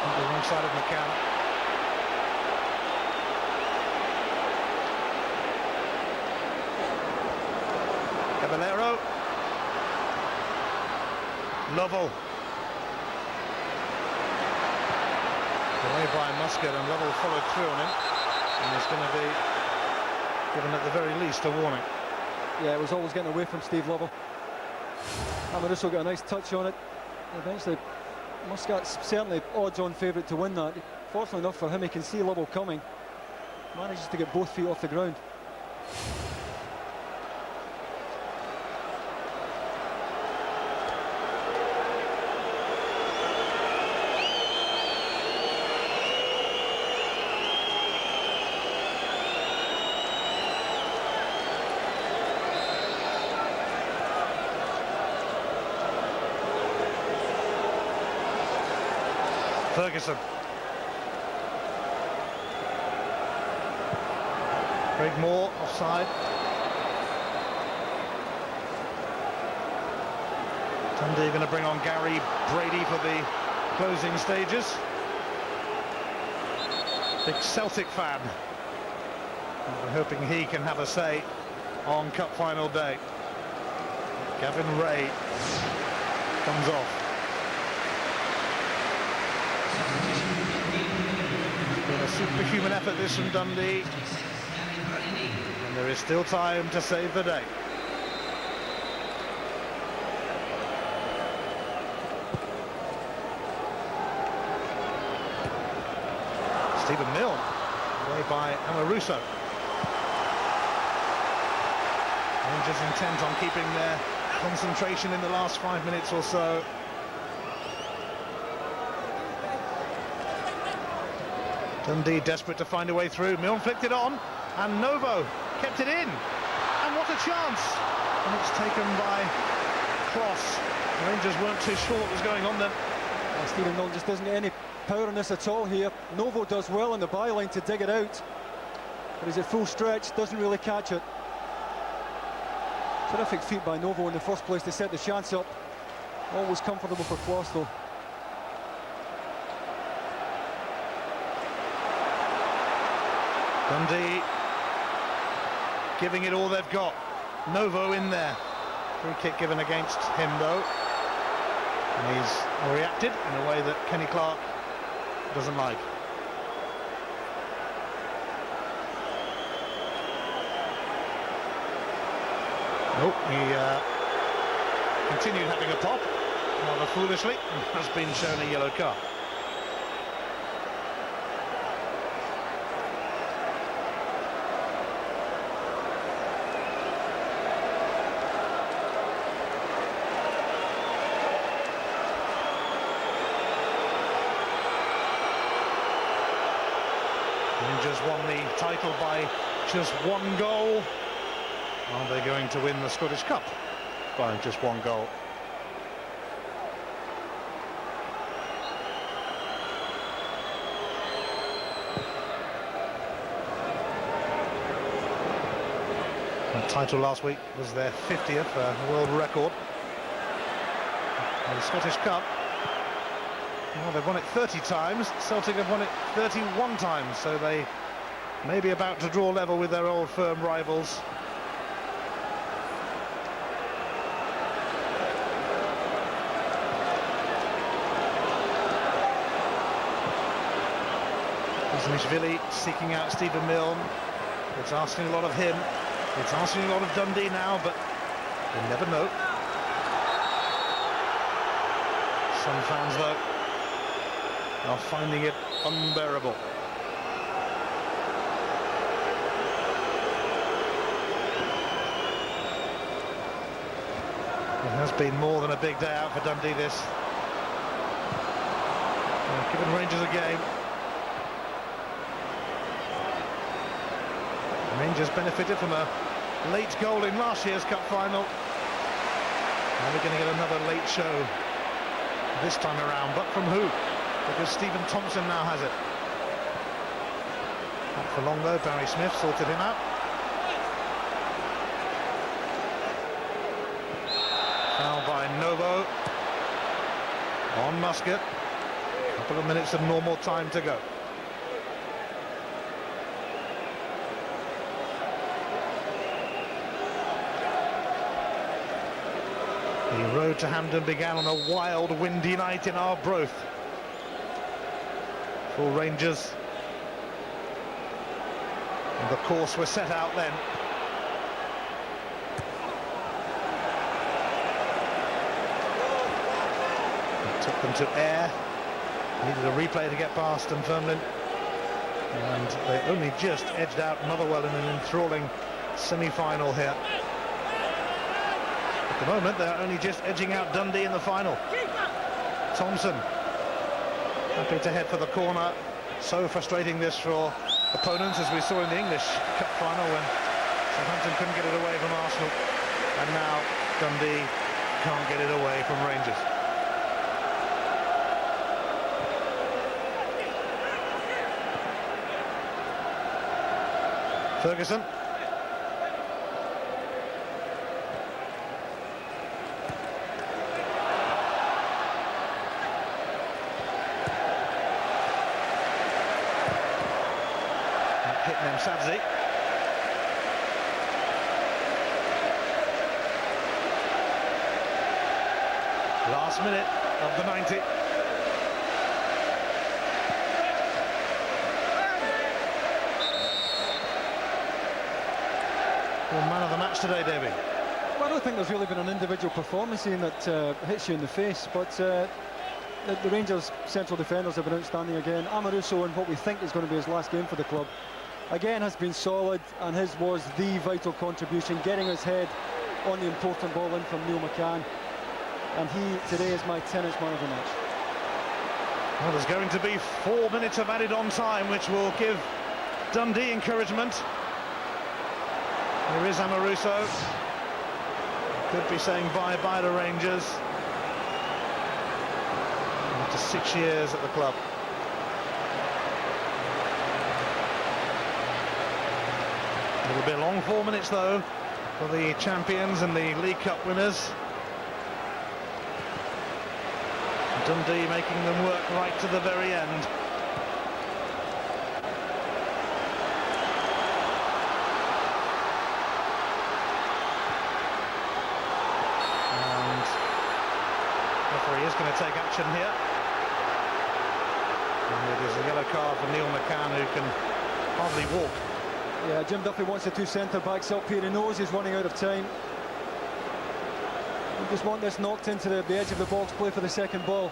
On the wrong side of McCann. Caballero. Lovell. Away by Muscat, and Lovell followed through on him. And it's going to be given at the very least a warning. Yeah, it was always getting away from Steve Lovell. Amaruso got a nice touch on it. Eventually, Muscat's certainly odds-on favourite to win that. Fortunately enough for him, he can see Lovell coming. Manages to get both feet off the ground. Ferguson. Craig Moore offside. Dundee going to bring on Gary Brady for the closing stages. Big Celtic fan. And we're hoping he can have a say on cup final day. Gavin Ray comes off. It's been a superhuman effort this from Dundee. And there is still time to save the day. Stephen Milne, away by Amaruso. Rangers intent on keeping their concentration in the last 5 minutes or so. Dundee desperate to find a way through. Milne flicked it on, and Novo kept it in. And what a chance! And it's taken by Cross. Rangers weren't too sure what was going on then. Stephen Milne just doesn't get any power in this at all here. Novo does well in the byline to dig it out, but he's at full stretch, doesn't really catch it. Terrific feat by Novo in the first place to set the chance up. Always comfortable for Kloss though. Dundee giving it all they've got. Novo in there. Free kick given against him though. And he's reacted in a way that Kenny Clark doesn't like. Nope, he continued having a pop, rather foolishly, and has been shown a yellow card. Rangers won the title by just one goal. Are they going to win the Scottish Cup by just one goal? The title last week was their 50th world record. And the Scottish Cup, well, they've won it 30 times. Celtic have won it 31 times, so they may be about to draw level with their old firm rivals. Ismishvili seeking out Stephen Milne. It's asking a lot of him. It's asking a lot of Dundee now, but you never know. Some fans, though, are finding it unbearable. It has been more than a big day out for Dundee, this. Giving Rangers a game. Rangers benefited from a late goal in last year's cup final. Now we're going to get another late show this time around, but from who? Because Stephen Thompson now has it. Not for long though, Barry Smith sorted him out. Foul by Novo on Muscat. A couple of minutes of normal time to go. The road to Hampden began on a wild, windy night in Arbroath for Rangers. And the course was set out then. It took them to Ayr. Needed a replay to get past Dunfermline. And they only just edged out Motherwell in an enthralling semi-final here. At the moment, they're only just edging out Dundee in the final. Thompson happy to head for the corner. So frustrating this for opponents, as we saw in the English Cup final when Southampton couldn't get it away from Arsenal. And now Dundee can't get it away from Rangers. Ferguson. Hitman Sadzi. Last minute of the 90. Well, man of the match today, Davey. Well, I don't think there's really been an individual performance in that hits you in the face, but the Rangers' central defenders have been outstanding again. Amoruso, in what we think is going to be his last game for the club, again has been solid, and his was the vital contribution, getting his head on the important ball in from Neil McCann. And he today is my tennis man of the match. Well, there's going to be 4 minutes of added on time, which will give Dundee encouragement. Here is Amoruso. Could be saying bye-bye to Rangers after 6 years at the club. It'll be a long 4 minutes, though, for the champions and the League Cup winners. Dundee making them work right to the very end. And the referee is going to take action here. And it is a yellow card for Neil McCann, who can hardly walk. Yeah, Jim Duffy wants the two centre-backs up here. He knows he's running out of time. We just want this knocked into the edge of the box, play for the second ball.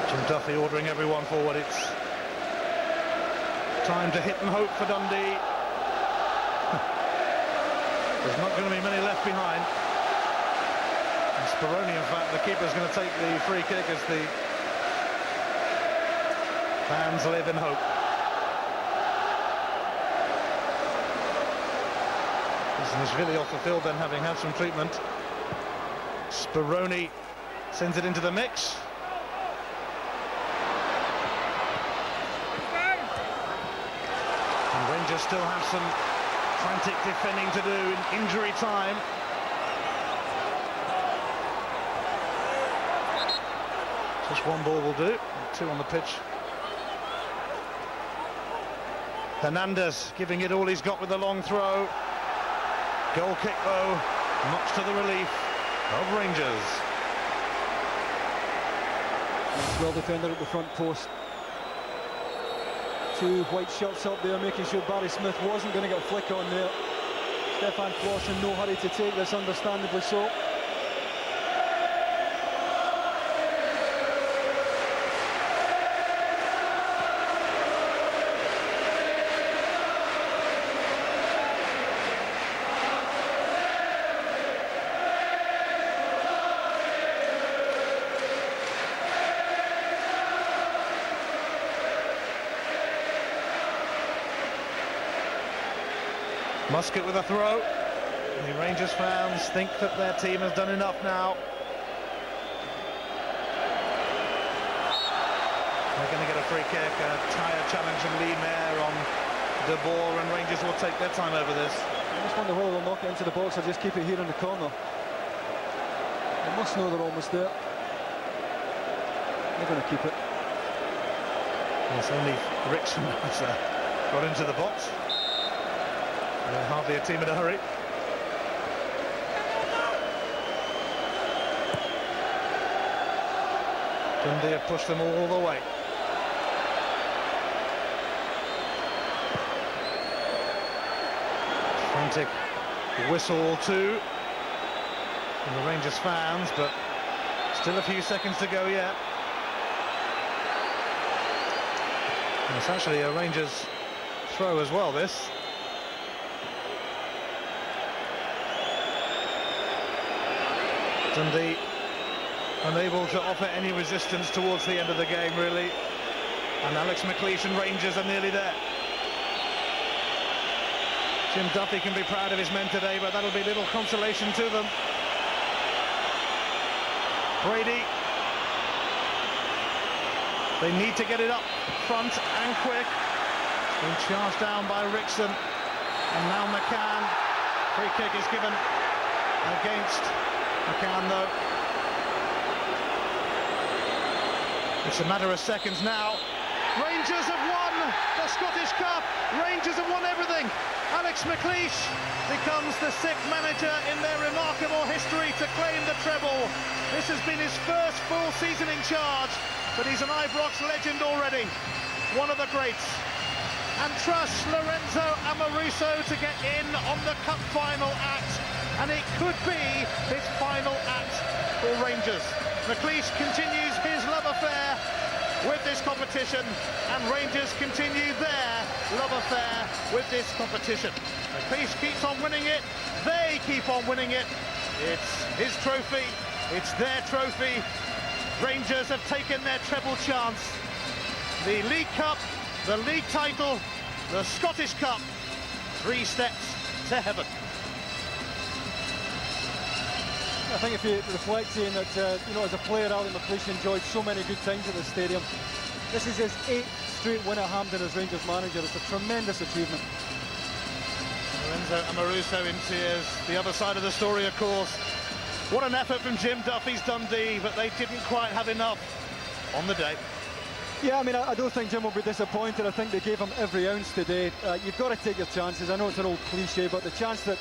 Jim Duffy ordering everyone forward. It's time to hit and hope for Dundee. There's not going to be many left behind. And Speroni, in fact, the keeper's going to take the free kick as the fans live in hope. Nishvili off the field then, having had some treatment. Speroni sends it into the mix. And Rangers still have some frantic defending to do in injury time. Just one ball will do, 2 on the pitch. Hernandez giving it all he's got with the long throw. Goal kick, though, much to the relief of Rangers. Well defended at the front post. 2 white shirts up there, making sure Barry Smith wasn't going to get a flick on there. Stefan Floss in no hurry to take this, understandably so. Musket with a throw. The Rangers fans think that their team has done enough now. They're going to get a free kick, a tire challenge from Lee Mayer on De Boer, and Rangers will take their time over this. I just wonder whether they'll knock it into the box or just keep it here in the corner. They must know they're almost there. They're going to keep it. Yes, only Richmond has got into the box. They're hardly a team in a hurry. Dundee have pushed them all the way. Frantic whistle too from the Rangers fans, but still a few seconds to go yet. And it's actually a Rangers throw as well, this. Dundee unable to offer any resistance towards the end of the game, really. And Alex McLeish and Rangers are nearly there. Jim Duffy can be proud of his men today, but that'll be little consolation to them. Brady They need to get it up front and quick. Been charged down by Rickson, and now McCann. Free kick is given against McCann, though. It's a matter of seconds now. Rangers have won the Scottish Cup. Rangers have won everything. Alex McLeish becomes the sixth manager in their remarkable history to claim the treble. This has been his first full season in charge, but he's an Ibrox legend already, one of the greats. And trusts Lorenzo Amoruso to get in on the cup final act, and it could be his final act for Rangers. McLeish continues his love affair with this competition, and Rangers continue their love affair with this competition. McLeish keeps on winning it, they keep on winning it. It's his trophy, it's their trophy. Rangers have taken their treble chance. The League Cup, the league title, the Scottish Cup, 3 steps to heaven. I think if you reflect saying that, as a player, Alan McLeish enjoyed so many good times at the stadium. This is his 8th straight win at Hampden as Rangers manager. It's a tremendous achievement. Lorenzo Amoruso in tears. The other side of the story, of course. What an effort from Jim Duffy's Dundee, but they didn't quite have enough on the day. Yeah, I mean, I don't think Jim will be disappointed. I think they gave him every ounce today. You've got to take your chances. I know it's an old cliche, but the chance that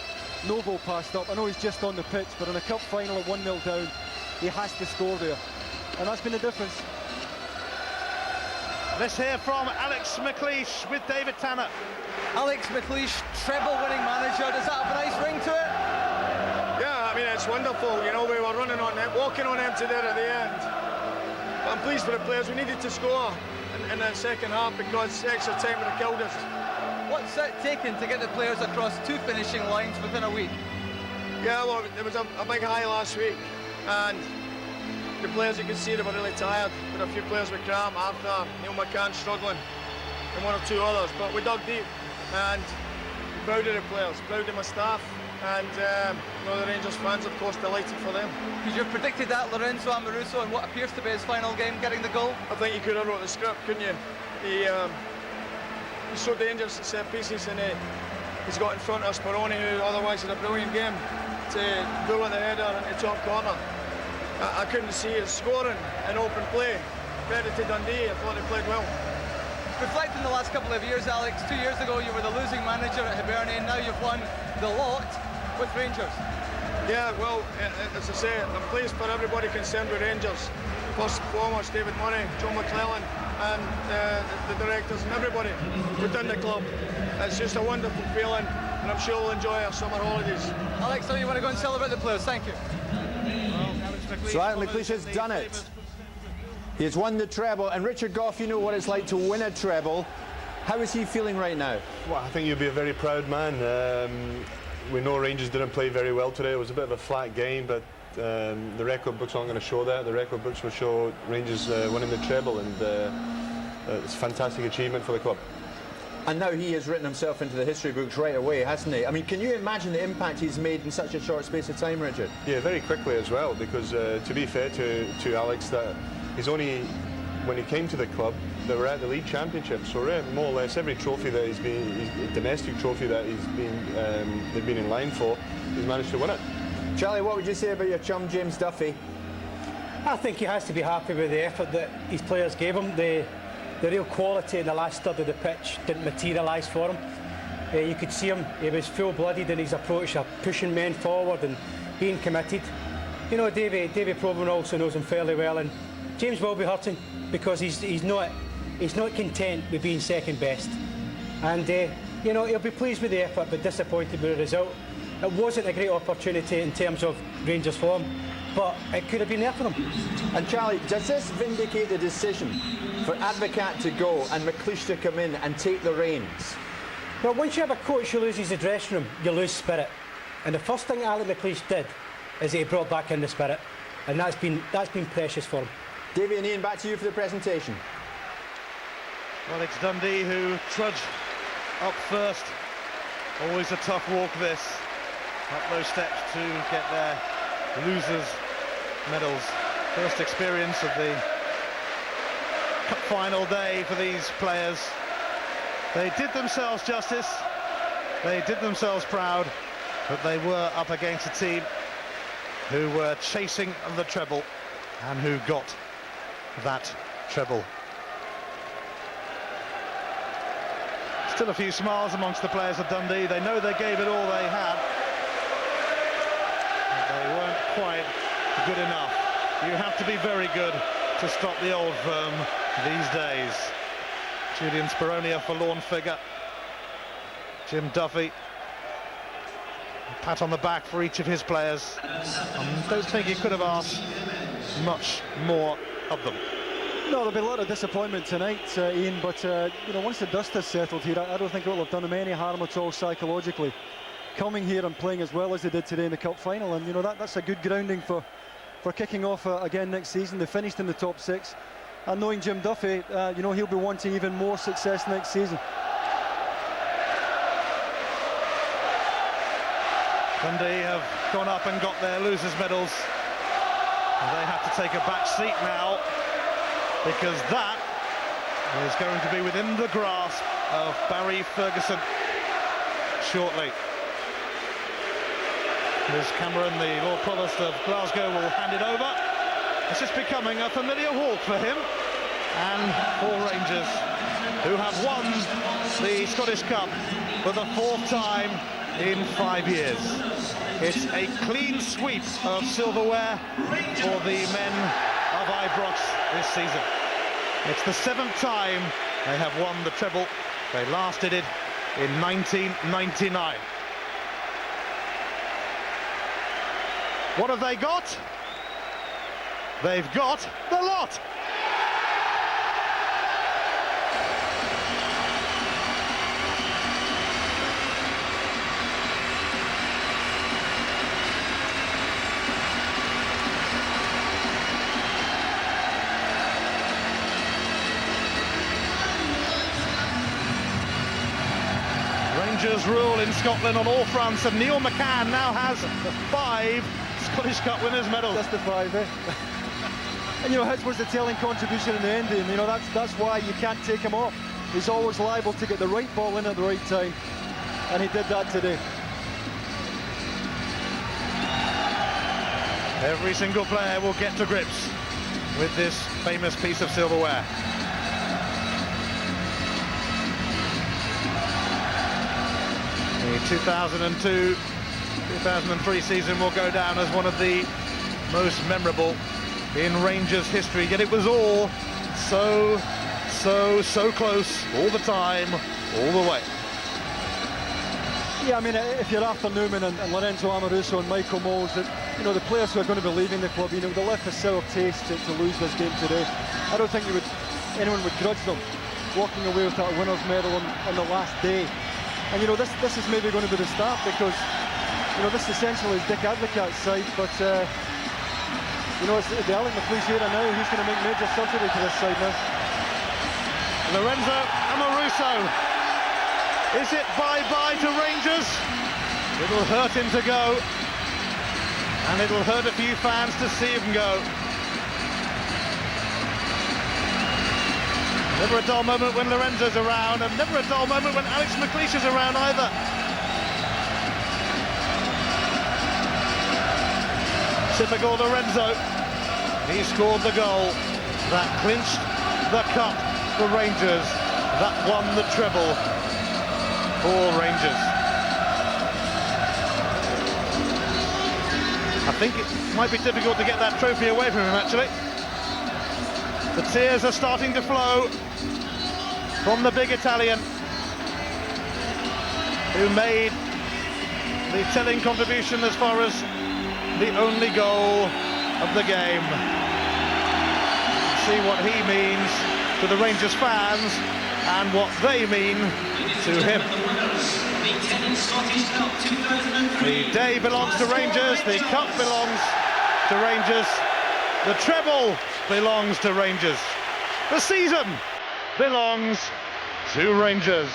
Noble passed up, I know he's just on the pitch, but in a cup final at 1-0 down, he has to score there. And that's been the difference. Let's hear from Alex McLeish with David Tanner. Alex McLeish, treble-winning manager. Does that have a nice ring to it? Yeah, I mean, it's wonderful. You know, we were running on them, walking on empty there at the end. But I'm pleased for the players. We needed to score in the second half because extra time would have killed us. What's it taken to get the players across 2 finishing lines within a week? Yeah, well, there was a big high last week, and the players, you could see they were really tired. There were a few players with cramp after Neil McCann struggling, and 1 or 2 others. But we dug deep, and proud of the players, proud of my staff, and the Rangers fans, of course, delighted for them. Because you've predicted that Lorenzo Amoruso in what appears to be his final game, getting the goal. I think you could have wrote the script, couldn't you? He's so dangerous at set pieces, and he's got in front of Speroni, who otherwise had a brilliant game, to pull in the header into the top corner. I couldn't see his scoring in open play. Credit to Dundee, I thought they played well. Reflecting the last couple of years, Alex, 2 years ago you were the losing manager at Hibernian, now you've won the lot with Rangers. Yeah, well, as I say, I'm pleased for everybody concerned with Rangers. First and foremost, David Murray, Joe McClellan, and the directors and everybody within the club. It's just a wonderful feeling, and I'm sure we'll enjoy our summer holidays. Alex, so you want to go and celebrate the players? Thank you. So Alex McLeish has done it. He has won the treble, and Richard Gough, you know what it's like to win a treble. How is he feeling right now? Well, I think you'll be a very proud man. We know Rangers didn't play very well today. It was a bit of a flat game, but the record books aren't going to show that. The record books will show Rangers winning the treble, and it's a fantastic achievement for the club. And now he has written himself into the history books right away, hasn't he? I mean, can you imagine the impact he's made in such a short space of time, Richard? Yeah, very quickly as well, because to be fair to Alex, that he's only, when he came to the club, they were at the league championship, so more or less every trophy that domestic trophy that they've been in line for, he's managed to win it. Charlie, what would you say about your chum James Duffy? I think he has to be happy with the effort that his players gave him. The real quality in the last third of the pitch didn't materialise for him. You could see him, he was full-blooded in his approach of pushing men forward and being committed. You know, Davy Provan also knows him fairly well, and James will be hurting because he's not content with being second best. And he'll be pleased with the effort but disappointed with the result. It wasn't a great opportunity in terms of Rangers form, but it could have been there for them. And Charlie, does this vindicate the decision for Advocat to go and McLeish to come in and take the reins? Well, once you have a coach who loses the dressing room, you lose spirit. And the first thing Alan McLeish did is he brought back in the spirit, and that's been precious for him. Davey and Ian, back to you for the presentation. Well, it's Dundee who trudge up first. Always a tough walk, this. Up those steps to get their losers' medals. First experience of the cup final day for these players. They did themselves justice, they did themselves proud, but they were up against a team who were chasing the treble and who got that treble. Still a few smiles amongst the players of Dundee. They know they gave it all they had, but they weren't quite good enough. You have to be very good to stop the old firm these days. Julian Speroni, a forlorn figure. Jim Duffy, a pat on the back for each of his players. I don't think he could have asked much more of them. No, there'll be a lot of disappointment tonight, Ian, but you know, once the dust has settled here, I don't think it will have done them any harm at all psychologically. Coming here and playing as well as they did today in the cup final, and you know, that's a good grounding for kicking off again next season. They finished in the top 6, and knowing Jim Duffy, you know, he'll be wanting even more success next season. Dundee have gone up and got their losers' medals. And they have to take a back seat now, because that is going to be within the grasp of Barry Ferguson shortly. Here's Cameron, the Lord Provost of Glasgow, will hand it over. This is becoming a familiar walk for him and for Rangers, who have won the Scottish Cup for the 4th time in 5 years. It's a clean sweep of silverware for the men of Ibrox this season. It's the 7th time they have won the treble. They last did it in 1999. What have they got? They've got the lot. Rangers rule in Scotland on all fronts, and Neil McCann now has 5 Scottish Cup winners' medals. Just the 5, eh? And you know, his was the telling contribution in the end, and you know, that's why you can't take him off. He's always liable to get the right ball in at the right time, and he did that today. Every single player will get to grips with this famous piece of silverware. The 2002-2003 season will go down as one of the most memorable in Rangers history, yet it was all so close all the time, all the way. Yeah, I mean, if you're after Newman and Lorenzo Amoruso and Michael Moles, you know, the players who are going to be leaving the club, you know, they left a sour taste to lose this game today. I don't think anyone would grudge them walking away with that winner's medal on the last day. And you know, this is maybe going to be the start, because you know, this essentially is Dick Advocaat's side, but you know, it's the Alec McLeish era now. He's going to make major surgery to this side now. Lorenzo Amoruso. Is it bye-bye to Rangers? It'll hurt him to go, and it'll hurt a few fans to see him go. Never a dull moment when Lorenzo's around, and never a dull moment when Alex McLeish is around either. Typical Lorenzo. He scored the goal that clinched the cup for Rangers, that won the treble for Rangers. I think it might be difficult to get that trophy away from him, actually. The tears are starting to flow from the big Italian, who made the telling contribution as far as the only goal of the game. See what he means to the Rangers fans and what they mean to him. The day belongs to Rangers, the cup belongs to Rangers, the treble belongs to Rangers, the season belongs to Rangers.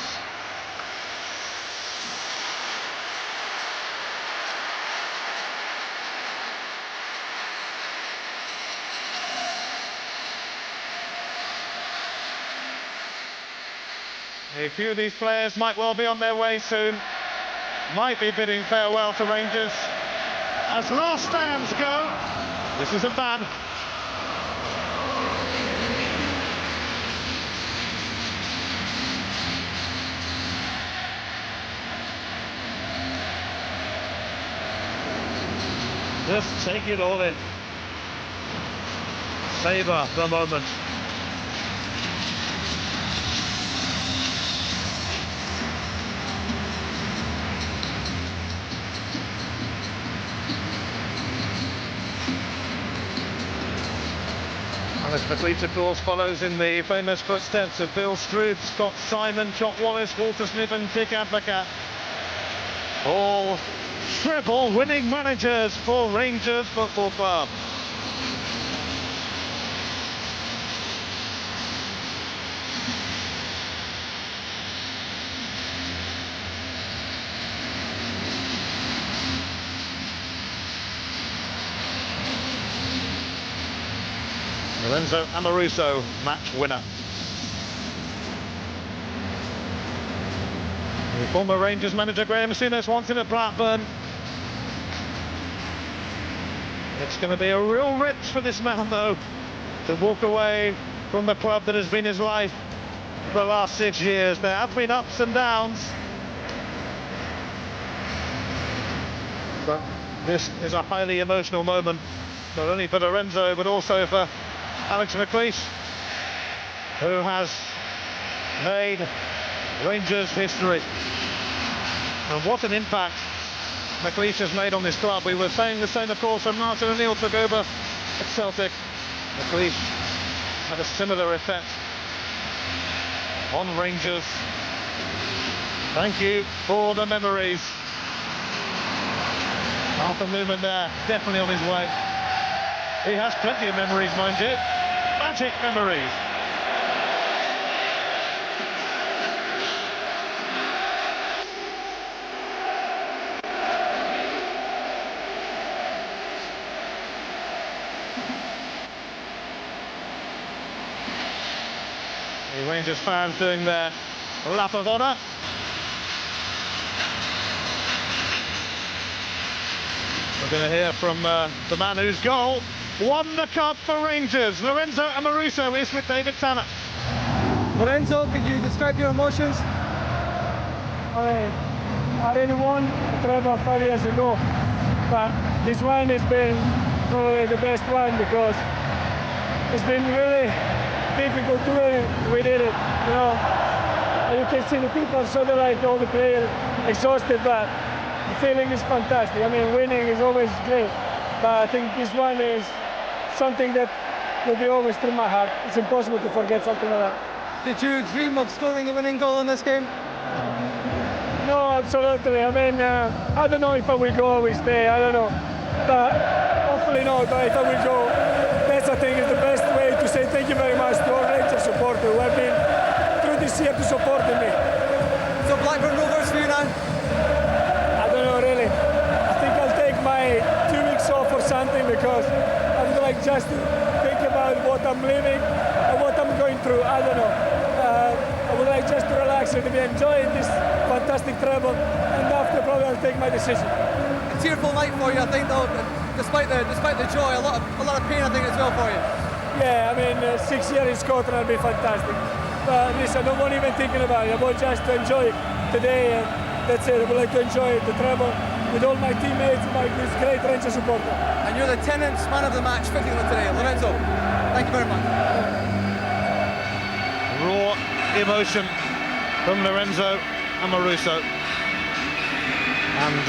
A few of these players might well be on their way soon. Might be bidding farewell to Rangers. As last stands go, this isn't bad. Just take it all in. Savour the moment. Alex McLeish, of course, follows in the famous footsteps of Bill Struth, Scott Simon, Jock Wallace, Walter Smith and Dick Advocat. All treble winning managers for Rangers Football Club. Lorenzo Amoruso, match winner. The former Rangers manager Graham Souness wants him at Blackburn. It's going to be a real rip for this man, though, to walk away from the club that has been his life for the last 6 years. There have been ups and downs, but this is a highly emotional moment, not only for Lorenzo, but also for Alex McLeish, who has made Rangers history. And what an impact McLeish has made on this club. We were saying the same, of course, when Martin O'Neill took over at Celtic. McLeish had a similar effect on Rangers. Thank you for the memories. Arthur Newman there, definitely on his way. He has plenty of memories, mind you. Magic memories. The Rangers fans doing their lap of honour. We're going to hear from the man whose goal won the cup for Rangers. Lorenzo Amoruso is with David Tanner. Lorenzo, could you describe your emotions? I really won the treble 5 years ago, but this one has been probably the best one because it's been really difficult to win. We did it, you know. And you can see the people, so they're like all the players exhausted, but the feeling is fantastic. I mean, winning is always great, but I think this one is something that will be always through my heart. It's impossible to forget something like that. Did you dream of scoring the winning goal in this game? No, absolutely. I mean, I don't know if I will go or will stay. I don't know, but hopefully not. But if I will go, that's I think is the best way to say thank you very much to all Rangers supporters who have been through this year to supporting me. So Blackburn Rovers for you now? I don't know really. I think I'll take my 2 weeks off or something because I would like just to think about what I'm living and what I'm going through. I don't know. I would like just to relax and to be enjoying this fantastic treble, and after probably I'll take my decision. A tearful night for you, I think, though. Despite the joy, a lot of pain, I think, as well for you. Yeah, I mean, 6 years in Scotland will be fantastic. But listen, I don't want even thinking about it. I want just to enjoy today, and that's it. I would like to enjoy the treble with all my teammates, my great Rangers supporter. And you're the Tenants man of the match, fittingly today, Lorenzo. Thank you very much. Raw emotion from Lorenzo Amoruso. And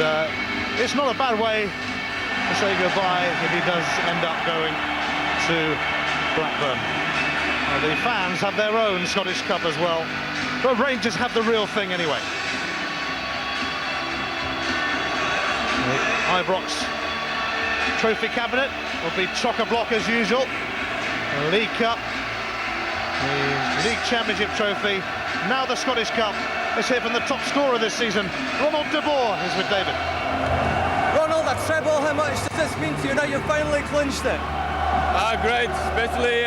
it's not a bad way to say goodbye if he does end up going to Blackburn. The fans have their own Scottish Cup as well, but Rangers have the real thing anyway. The Ibrox trophy cabinet will be chock-a-block as usual. The League Cup, the League Championship trophy, now the Scottish Cup. Let's hear from the top scorer this season. Ronald de Boer is with David. Ronald, a treble, how much does this mean to you now you've finally clinched it? Great, especially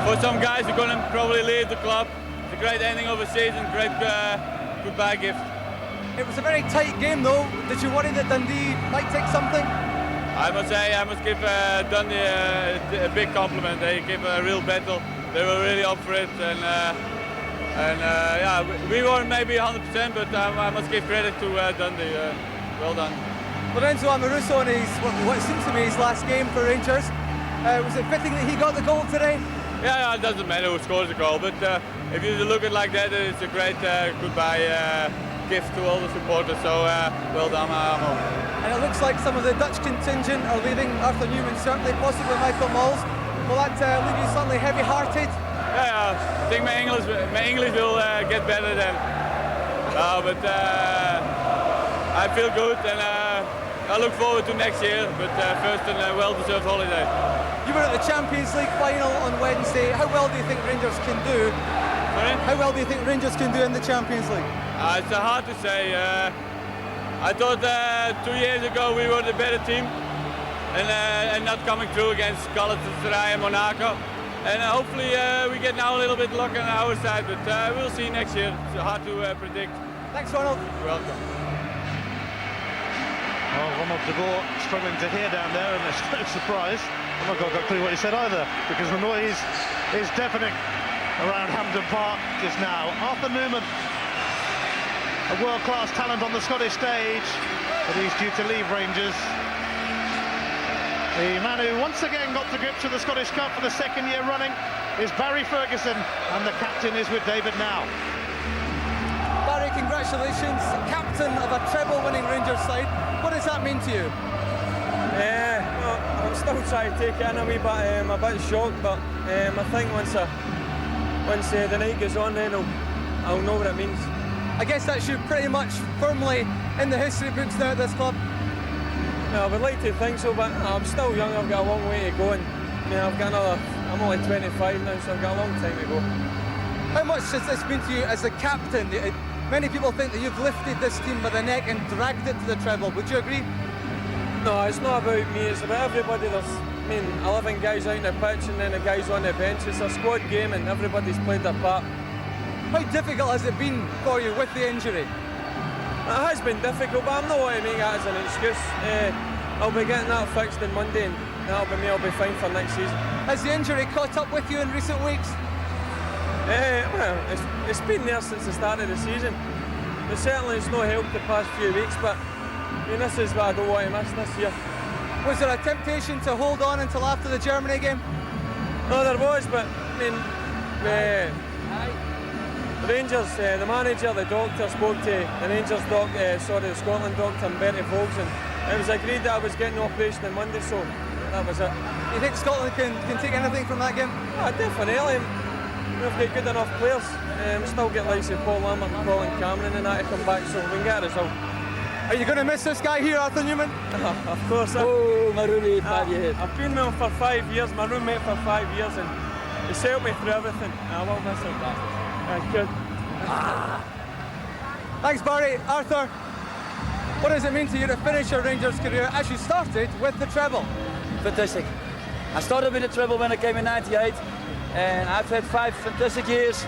for some guys who are going to probably leave the club it's a great ending of a season, great goodbye gift. It was a very tight game though. Did you worry that Dundee might take something? I must say, I must give Dundee a big compliment. They gave a real battle. They were really up for it, and yeah, we weren't maybe 100%, but I must give credit to Dundee. Well done. Lorenzo Amoruso in what seems to be his last game for Rangers. Was it fitting that he got the goal today? Yeah, it doesn't matter who scores the goal, but if you look at it like that, it's a great goodbye gift to all the supporters. So well done, Amo. And it looks like some of the Dutch contingent are leaving. Arthur Newman certainly, possibly Michael Malls. Will that leave you suddenly heavy-hearted? Yeah, I think my English will get better then. But I feel good, and I look forward to next year. But first, a well-deserved holiday. You were at the Champions League final on Wednesday. How well do you think Rangers can do? Sorry? How well do you think Rangers can do in the Champions League? It's hard to say. I thought 2 years ago we were the better team, and not coming through against Galatasaray and Monaco. And hopefully we get now a little bit luck on our side, but we'll see next year. It's hard to predict. Thanks, Ronald. You're welcome. Well, Ronald de Boer struggling to hear down there, and there's no surprise. I'm not got a clue what he said either, because the noise is deafening around Hampden Park just now. Arthur Newman, a world-class talent on the Scottish stage, but he's due to leave Rangers. The man who once again got to grips with the Scottish Cup for the second year running is Barry Ferguson, and the captain is with David Now. Barry, congratulations, captain of a treble-winning Rangers side. What does that mean to you? Well, I'm still trying to take it in a wee bit. I'm a bit shocked, but I think once the night goes on, then I'll know what it means. I guess that's you pretty much firmly in the history books now at this club. I would like to think so, but I'm still young. I've got a long way to go, and I'm only 25 now, so I've got a long time to go. How much has this been to you as a captain? Many people think that you've lifted this team by the neck and dragged it to the treble. Would you agree? No, it's not about me, it's about everybody. There's 11 guys out on the pitch and then the guys on the bench. It's a squad game and everybody's played their part. How difficult has it been for you with the injury? It has been difficult, but I'm not going to make that as an excuse. I'll be getting that fixed on Monday, and that'll be me. I'll be fine for next season. Has the injury caught up with you in recent weeks? Well, it's been there since the start of the season. But certainly it's no help the past few weeks, but this is what I don't want to miss this year. Was there a temptation to hold on until after the Germany game? No, there was, but the Rangers, the manager, the doctor spoke to the Rangers the Scotland doctor, Bertie Vogts, and it was agreed that I was getting the operation on Monday, so that was it. Do you think Scotland can take anything from that game? Definitely. We've got good enough players. We still get likes of Paul Lambert and Colin Cameron and that to come back, so we can get a result. Are you going to miss this guy here, Arthur Newman? Of course. Oh, my roommate, 5 years. I've been with him for 5 years, my roommate for 5 years, and he's helped me through everything. I will miss him. Good. Thanks, Barry. Arthur, what does it mean to you to finish your Rangers career as you started with the treble? Fantastic. I started with the treble when I came in '98, and I've had 5 fantastic years.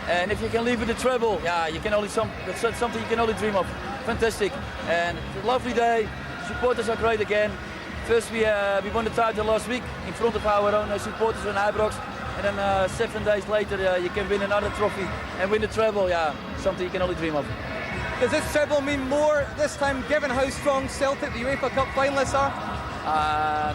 And if you can leave with the treble, yeah, that's something you can only dream of. Fantastic, and it's a lovely day. Supporters are great again. First we won the title last week in front of our own supporters in Ibrox, and then 7 days later you can win another trophy and win the treble. Yeah, something you can only dream of. Does this treble mean more this time, given how strong Celtic, the UEFA Cup finalists are?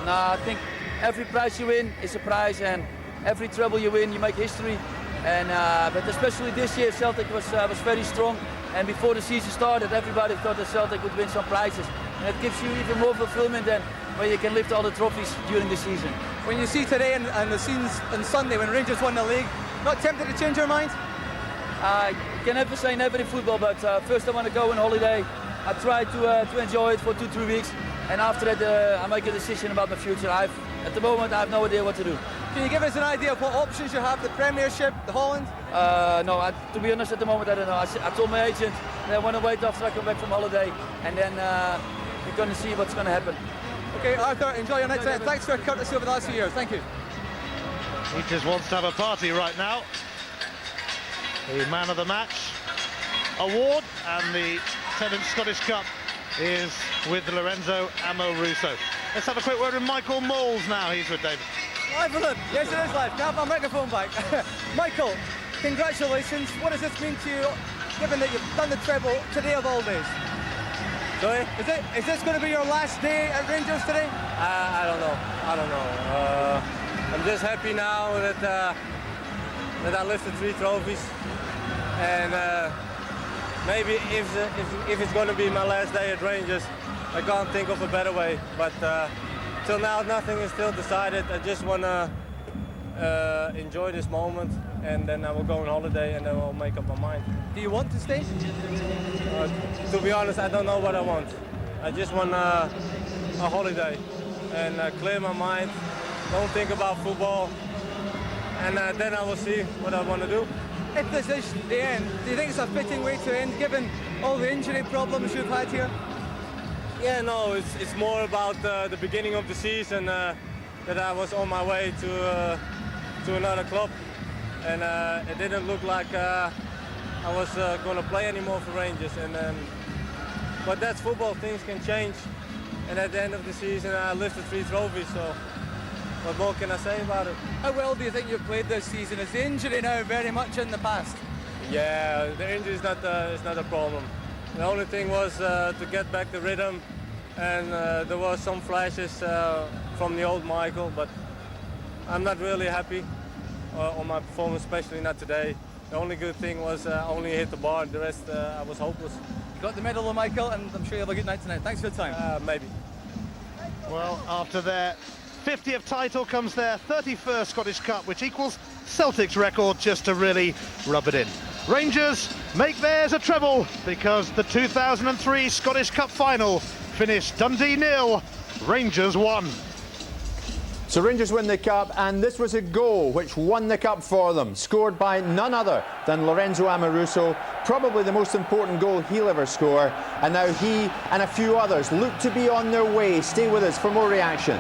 No, I think every prize you win is a prize, and every treble you win, you make history. And but especially this year, Celtic was very strong. And before the season started, everybody thought that Celtic would win some prizes. And it gives you even more fulfillment than where you can lift all the trophies during the season. When you see today and the scenes on Sunday when Rangers won the league, not tempted to change your mind? You can never say never in football, but first I want to go on holiday. I try to enjoy it for 2-3 weeks, and after that I make a decision about my future. At the moment I have no idea what to do. Can you give us an idea of what options you have? The Premiership, the Holland? No, to be honest, at the moment I don't know. I told my agent that I want to wait after I come back from holiday, and then we're going to see what's going to happen. Okay, Arthur, enjoy your next time. Thanks for your courtesy over the last few years. Thank you. He just wants to have a party right now. the man of the match award, and the Tennant Scottish Cup is with Lorenzo Amoruso. Let's have a quick word with Michael Moles now. He's with David. Live for them. Yes, it is live. Can I have my microphone back? Michael, congratulations. What does this mean to you, given that you've done the treble today of all days? Sorry? Is this going to be your last day at Rangers today? I don't know. I'm just happy now that that I lifted 3 trophies, and maybe if it's going to be my last day at Rangers, I can't think of a better way. But till now, nothing is still decided. I just want to enjoy this moment, and then I will go on holiday, and then I'll make up my mind. Do you want to stay? To be honest, I don't know what I want. I just want a holiday and clear my mind. Don't think about football, and then I will see what I want to do. If this is the end, do you think it's a fitting way to end, given all the injury problems you've had here? Yeah, no, it's more about the beginning of the season, that I was on my way to another club, and it didn't look like I was going to play anymore for Rangers. But that's football, things can change, and at the end of the season I lifted 3 trophies, so what more can I say about it? How well do you think you've played this season? Is the injury now very much in the past? Yeah, the injury is not a problem. The only thing was to get back the rhythm, and there were some flashes from the old Michael, but I'm not really happy on my performance, especially not today. The only good thing was I only hit the bar, the rest I was hopeless. You got the medal, Michael, and I'm sure you'll have a good night tonight. Thanks for your time. Maybe. Well, after their 50th title comes their 31st Scottish Cup, which equals Celtic's record, just to really rub it in. Rangers make theirs a treble, because the 2003 Scottish Cup final finished Dundee 0, Rangers 1. So Rangers win the cup, and this was a goal which won the cup for them, scored by none other than Lorenzo Amoruso, probably the most important goal he'll ever score, and now he and a few others look to be on their way. Stay with us for more reaction.